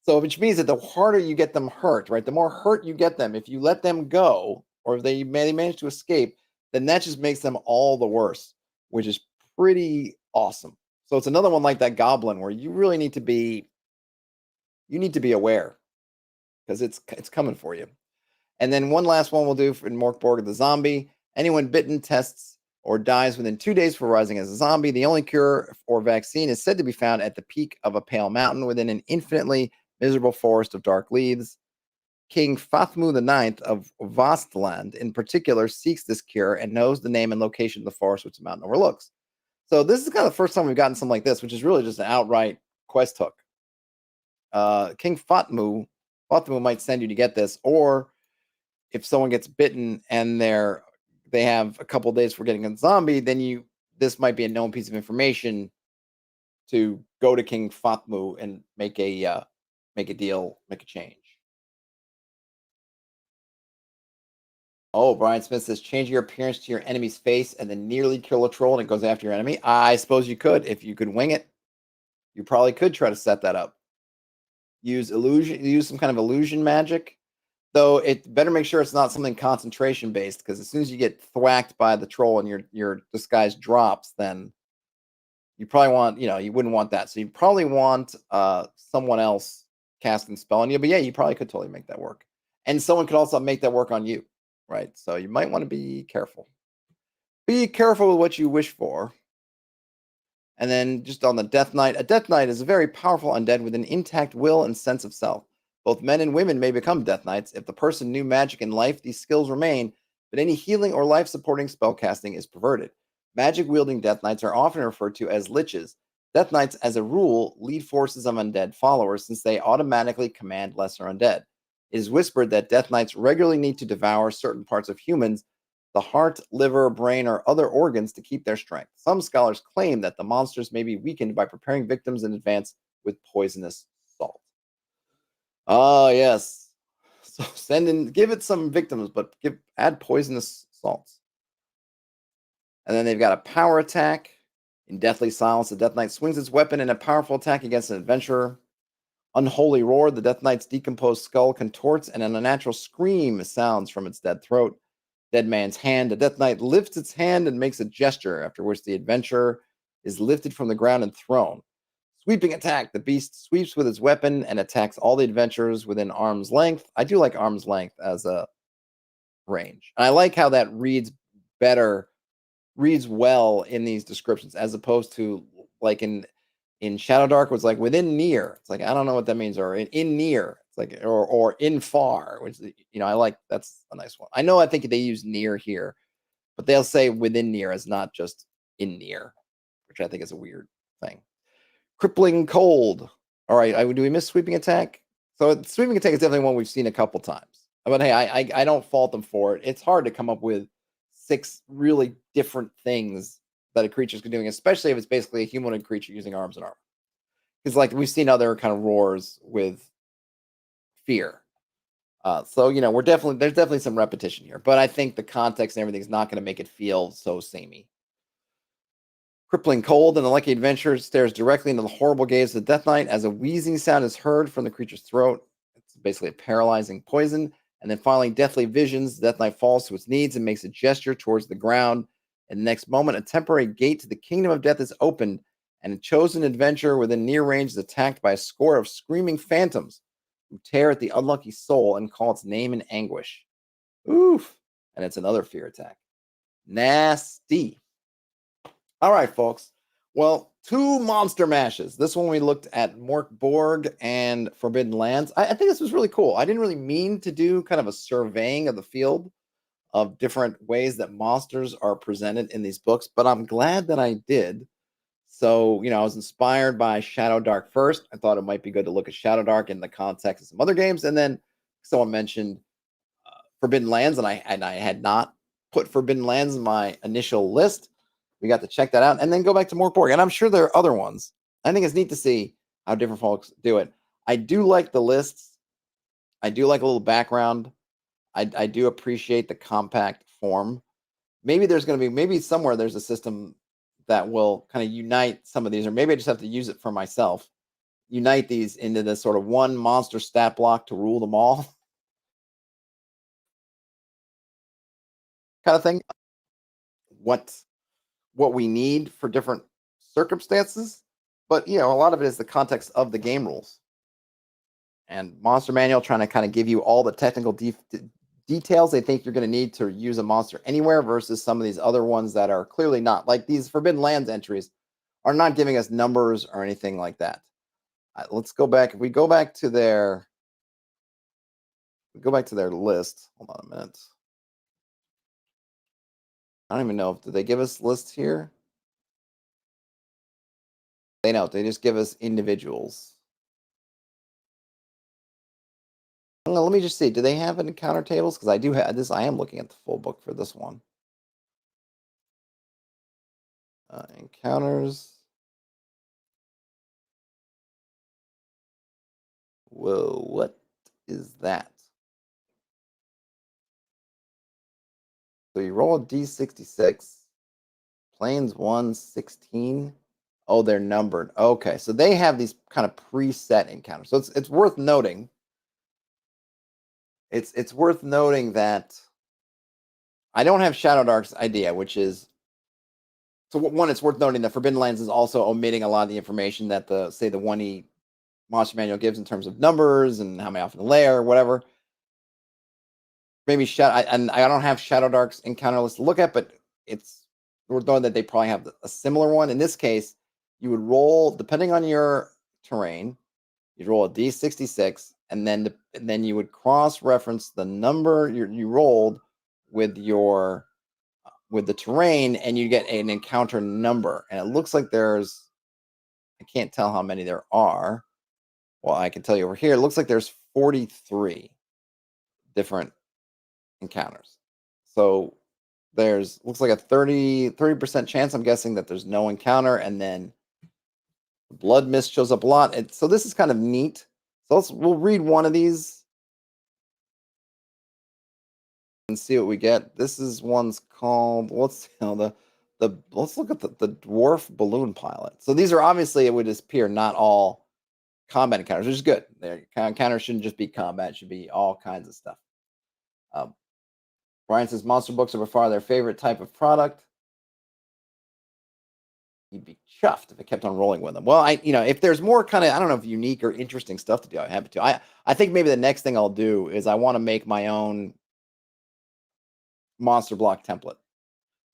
So which means that the harder you get them hurt, right? The more hurt you get them, if you let them go, or if they manage to escape, then that just makes them all the worse, which is pretty awesome. So it's another one like that goblin where you really need to be aware, because it's coming for you. And then one last one we'll do in Mork Borg, the zombie. Anyone bitten, tests, or dies within 2 days for rising as a zombie. The only cure or vaccine is said to be found at the peak of a pale mountain within an infinitely miserable forest of dark leaves. King Fathmu IX of Vastland, in particular, seeks this cure and knows the name and location of the forest which the mountain overlooks. So this is kind of the first time we've gotten something like this, which is really just an outright quest hook. King Fathmu might send you to get this, or if someone gets bitten and they have a couple days for getting a zombie, then this might be a known piece of information to go to King Fathmu and make a deal, make a change. Oh, Brian Smith says, change your appearance to your enemy's face and then nearly kill a troll and it goes after your enemy. I suppose you could. If you could wing it, you probably could try to set that up. Use some kind of illusion magic. Though it better make sure it's not something concentration based, because as soon as you get thwacked by the troll and your disguise drops, then you probably want, you wouldn't want that. So you probably want someone else casting spell on you. But yeah, you probably could totally make that work. And someone could also make that work on you, right? So you might want to be careful. Be careful with what you wish for. And then just on the Death Knight, a Death Knight is a very powerful undead with an intact will and sense of self. Both men and women may become Death Knights. If the person knew magic in life, these skills remain, but any healing or life-supporting spellcasting is perverted. Magic-wielding Death Knights are often referred to as liches. Death Knights, as a rule, lead forces of undead followers since they automatically command lesser undead. It is whispered that Death Knights regularly need to devour certain parts of humans, the heart, liver, brain, or other organs to keep their strength. Some scholars claim that the monsters may be weakened by preparing victims in advance with poisonous salt. Oh, yes. So give it some victims, but add poisonous salts. And then they've got a power attack. In Deathly Silence, the Death Knight swings its weapon in a powerful attack against an adventurer. Unholy Roar, the Death Knight's decomposed skull contorts and an unnatural scream sounds from its dead throat. Dead Man's Hand, the Death Knight lifts its hand and makes a gesture, after which the adventurer is lifted from the ground and thrown. Sweeping attack. The beast sweeps with its weapon and attacks all the adventurers within arm's length. I do like arm's length as a range. And I like how that reads well in these descriptions, as opposed to like in Shadow Dark was like within near. It's like, I don't know what that means. Or in near. It's like, or in far, which, I like. That's a nice one. I think they use near here, but they'll say within near as not just in near, which I think is a weird thing. Crippling Cold. All right, do we miss Sweeping Attack? So Sweeping Attack is definitely one we've seen a couple times. But hey, I don't fault them for it. It's hard to come up with 6 really different things that a creature's doing, especially if it's basically a humanoid creature using arms and armor. Because like we've seen other kind of roars with fear. So there's definitely some repetition here. But I think the context and everything is not going to make it feel so samey. Crippling Cold, and the Lucky Adventurer stares directly into the horrible gaze of the Death Knight as a wheezing sound is heard from the creature's throat. It's basically a paralyzing poison. And then finally, Deathly Visions. The Death Knight falls to its knees and makes a gesture towards the ground. In the next moment, a temporary gate to the Kingdom of Death is opened, and a chosen adventurer within near range is attacked by a score of screaming phantoms who tear at the unlucky soul and call its name in anguish. Oof. And it's another fear attack. Nasty. All right, folks. Well, 2 monster mashes. This one we looked at Mork Borg and Forbidden Lands. I think this was really cool. I didn't really mean to do kind of a surveying of the field of different ways that monsters are presented in these books, but I'm glad that I did. So, I was inspired by Shadow Dark first. I thought it might be good to look at Shadow Dark in the context of some other games. And then someone mentioned Forbidden Lands, and I had not put Forbidden Lands in my initial list. We got to check that out and then go back to Mork Borg. And I'm sure there are other ones. I think it's neat to see how different folks do it. I do like the lists. I do like a little background. I do appreciate the compact form. Maybe somewhere there's a system that will kind of unite some of these, or maybe I just have to use it for myself. Unite these into this sort of one monster stat block to rule them all kind of thing. What we need for different circumstances, but a lot of it is the context of the game rules. And Monster Manual trying to kind of give you all the technical details they think you're going to need to use a monster anywhere, versus some of these other ones that are clearly not. Like these Forbidden Lands entries are not giving us numbers or anything like that. Let's go back. If we go back to their Go back to their list. Hold on a minute. I don't even know. Did they give us lists here? They don't. They just give us individuals. Let me just see. Do they have encounter tables? Because I do have this. I am looking at the full book for this one. Encounters. Whoa, what is that? So you roll a d66. Planes 116. Oh, they're numbered. Okay, so they have these kind of preset encounters. So it's worth noting. It's worth noting that I don't have Shadow Dark's idea, which is so one. It's worth noting that Forbidden Lands is also omitting a lot of the information that the 1E monster manual gives in terms of numbers and how many often to layer, or whatever. Maybe and I don't have Shadow Dark's encounter list to look at, but it's worth noting that they probably have a similar one. In this case, you would roll, depending on your terrain, you'd roll a d66, and then you would cross-reference the number you rolled with the terrain, and you get an encounter number. And it looks like I can't tell how many there are. Well, I can tell you over here, it looks like there's 43 different encounters. So looks like a 30% chance, I'm guessing, that there's no encounter, and then blood mist shows up a lot. And so this is kind of neat. So we'll read one of these and see what we get. This is one's called, let's look at the dwarf balloon pilot. So these are obviously, it would appear, not all combat encounters, which is good. Their encounters shouldn't just be combat, it should be all kinds of stuff. Brian says monster books are by far their favorite type of product. He'd be chuffed if it kept on rolling with them. Well, if there's more kind of, I don't know, if unique or interesting stuff to do, I'm happy to. I think maybe the next thing I'll do is I want to make my own monster block template.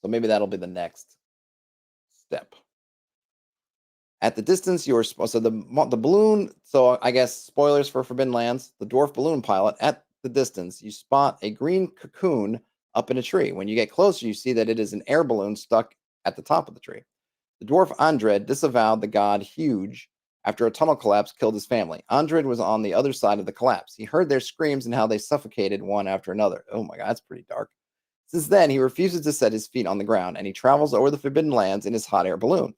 So maybe that'll be the next step. At the distance, the balloon. So I guess spoilers for Forbidden Lands. The dwarf balloon pilot. At the distance, you spot a green cocoon up in a tree. When you get closer, you see that it is an air balloon stuck at the top of the tree. The dwarf Andred disavowed the god Huge after a tunnel collapse killed his family. Andred was on the other side of the collapse. He heard their screams and how they suffocated one after another. Oh my God, that's pretty dark. Since then, he refuses to set his feet on the ground, and he travels over the Forbidden Lands in his hot air balloon.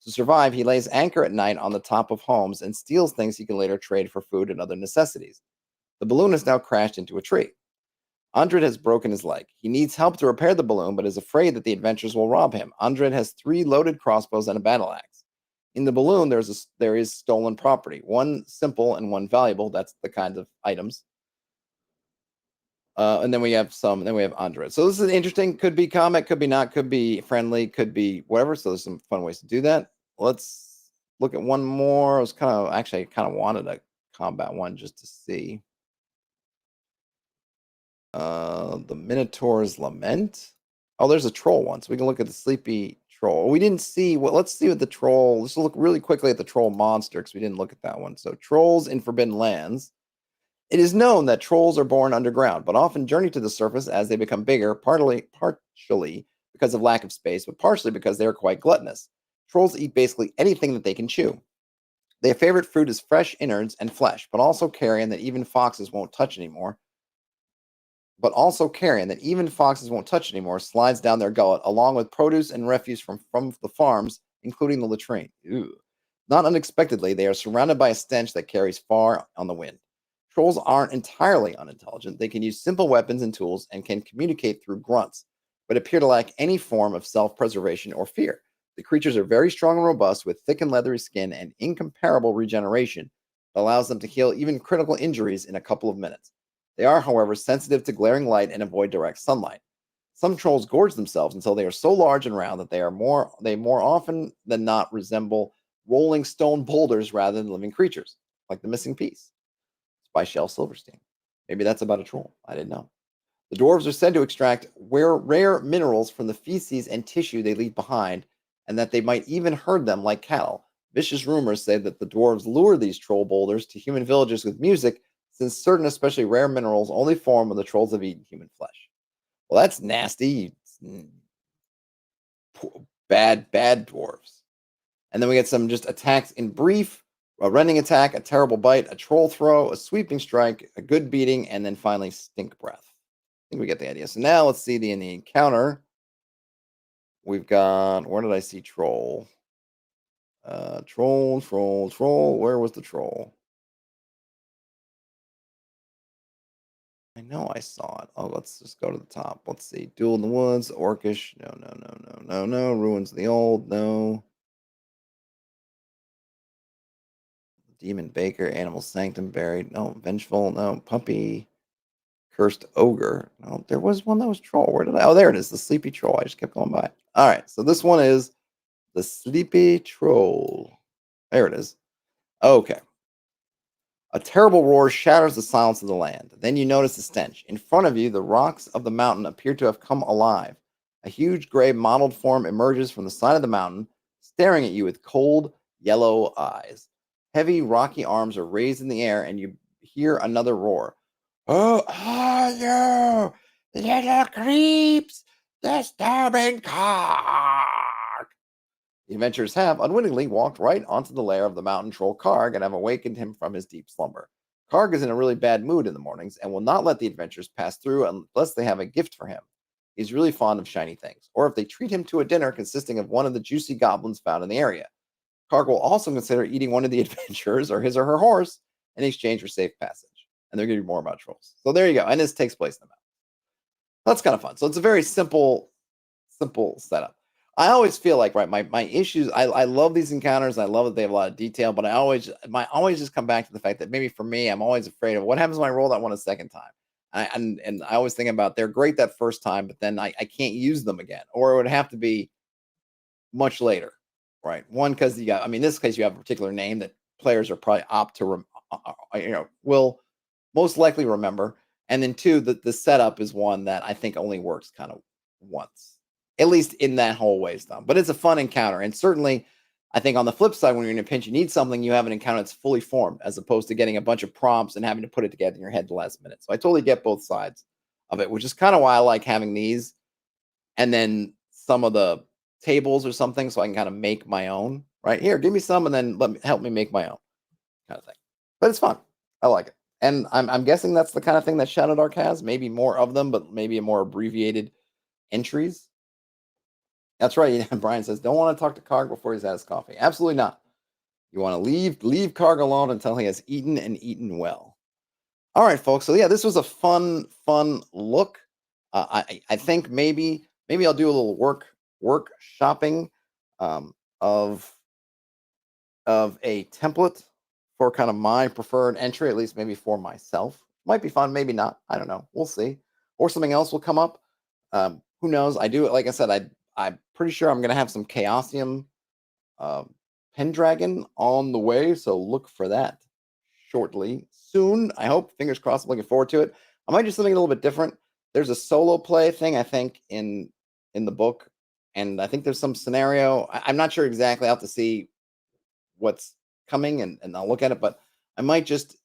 To survive, he lays anchor at night on the top of homes and steals things he can later trade for food and other necessities. The balloon has now crashed into a tree. Andred has broken his leg. He needs help to repair the balloon, but is afraid that the adventurers will rob him. Andred has 3 loaded crossbows and a battle axe. In the balloon, there is stolen property. One simple and one valuable. That's the kinds of items. And then we have Andred. So this is interesting. Could be combat, could be not, could be friendly, could be whatever. So there's some fun ways to do that. Let's look at one more. I kind of wanted a combat one just to see. The Minotaur's Lament. Oh, there's a troll one. So we can look at the sleepy troll. We didn't see let's see what the troll. Let's look really quickly at the troll monster because we didn't look at that one. So trolls in Forbidden Lands. It is known that trolls are born underground, but often journey to the surface as they become bigger, partially because of lack of space, but partially because they are quite gluttonous. Trolls eat basically anything that they can chew. Their favorite fruit is fresh innards and flesh, but also carrion that even foxes won't touch anymore. Slides down their gullet, along with produce and refuse from the farms, including the latrine. Ew. Not unexpectedly, they are surrounded by a stench that carries far on the wind. Trolls aren't entirely unintelligent. They can use simple weapons and tools and can communicate through grunts, but appear to lack any form of self-preservation or fear. The creatures are very strong and robust, with thick and leathery skin and incomparable regeneration that allows them to heal even critical injuries in a couple of minutes. They are, however, sensitive to glaring light and avoid direct sunlight. Some trolls gorge themselves until they are so large and round that they more often than not resemble rolling stone boulders rather than living creatures, like the missing piece. It's by Shel Silverstein. Maybe that's about a troll. I didn't know. The dwarves are said to extract rare minerals from the feces and tissue they leave behind, and that they might even herd them like cattle. Vicious rumors say that the dwarves lure these troll boulders to human villages with music, since certain, especially rare minerals, only form when the trolls have eaten human flesh. Well, that's nasty. Bad, bad dwarves. And then we get some just attacks in brief: a rending attack, a terrible bite, a troll throw, a sweeping strike, a good beating, and then finally stink breath. I think we get the idea. So now let's see in the encounter. We've got, where did I see troll? Troll. Where was the troll? I know I saw it. Oh, let's just go to the top. Let's see. Duel in the Woods, Orcish. No. Ruins of the Old. No. Demon Baker, Animal Sanctum, Buried. No. Vengeful. No. Puppy. Cursed Ogre. No, there was one that was Troll. Where did I? Oh, there it is. The Sleepy Troll. I just kept going by. All right. So this one is the Sleepy Troll. There it is. Okay. A terrible roar shatters the silence of the land. Then you notice a stench. In front of you, the rocks of the mountain appear to have come alive. A huge gray mottled form emerges from the side of the mountain, staring at you with cold, yellow eyes. Heavy, rocky arms are raised in the air, and you hear another roar. Who are you, little creeps, disturbing Karg? The adventurers have unwittingly walked right onto the lair of the mountain troll Karg and have awakened him from his deep slumber. Karg is in a really bad mood in the mornings and will not let the adventurers pass through unless they have a gift for him. He's really fond of shiny things, or if they treat him to a dinner consisting of one of the juicy goblins found in the area. Karg will also consider eating one of the adventurers or his or her horse in exchange for safe passage. And they're going to be more about trolls. So there you go. And this takes place in the mountain. That's kind of fun. So it's a very simple setup. I always feel like, right, my issues, I love these encounters. I love that they have a lot of detail, but I always just come back to the fact that maybe for me, I'm always afraid of what happens when I roll that one a second time. And I always think about, they're great that first time, but then I can't use them again, or it would have to be much later, right? One, because in this case, you have a particular name that players are probably opt to, will most likely remember. And then two, the setup is one that I think only works kind of once, at least in that whole way stuff. But it's a fun encounter. And certainly, I think on the flip side, when you're in a pinch, you need something, you have an encounter that's fully formed, as opposed to getting a bunch of prompts and having to put it together in your head the last minute. So I totally get both sides of it, which is kind of why I like having these. And then some of the tables or something, so I can kind of make my own. Right here, give me some, and then help me make my own kind of thing. But it's fun. I like it. And I'm guessing that's the kind of thing that Shadow Dark has. Maybe more of them, but maybe a more abbreviated entries. That's right. Brian says, don't want to talk to Karg before he's had his coffee. Absolutely not. You want to leave Karg alone until he has eaten and eaten well. All right, folks. So yeah, this was a fun look. I think maybe I'll do a little work shopping of a template for kind of my preferred entry, at least maybe for myself. Might be fun, maybe not. I don't know. We'll see. Or something else will come up. Who knows? I do, like I said, I'm pretty sure I'm going to have some Chaosium Pendragon on the way, so look for that shortly, soon. I hope. Fingers crossed. I'm looking forward to it. I might do something a little bit different. There's a solo play thing, I think, in the book, and I think there's some scenario. I'm not sure exactly. I'll have to see what's coming, and I'll look at it, but I might just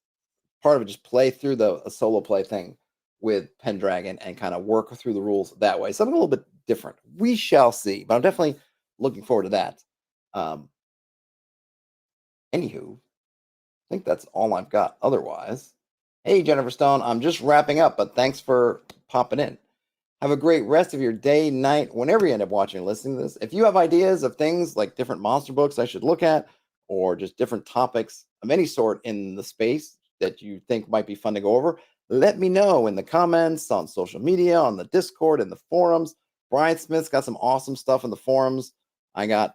part of it just play through a solo play thing with Pendragon and kind of work through the rules that way. Something a little bit different. We shall see, but I'm definitely looking forward to that. Anywho, I think that's all I've got. Otherwise, hey, Jennifer Stone, I'm just wrapping up, but thanks for popping in. Have a great rest of your day, night, whenever you end up watching or listening to this. If you have ideas of things like different monster books I should look at, or just different topics of any sort in the space that you think might be fun to go over, let me know in the comments, on social media, on the Discord, in the forums. Brian Smith's got some awesome stuff in the forums. I got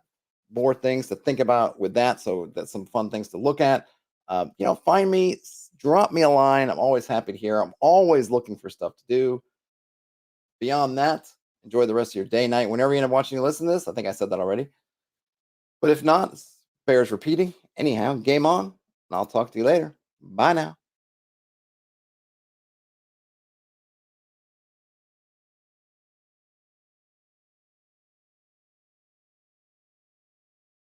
more things to think about with that, so that's some fun things to look at. Find me, drop me a line. I'm always happy to hear. I'm always looking for stuff to do. Beyond that, enjoy the rest of your day, night, whenever you end up watching or listen to this. I think I said that already. But if not, it bears repeating. Anyhow, game on, and I'll talk to you later. Bye now.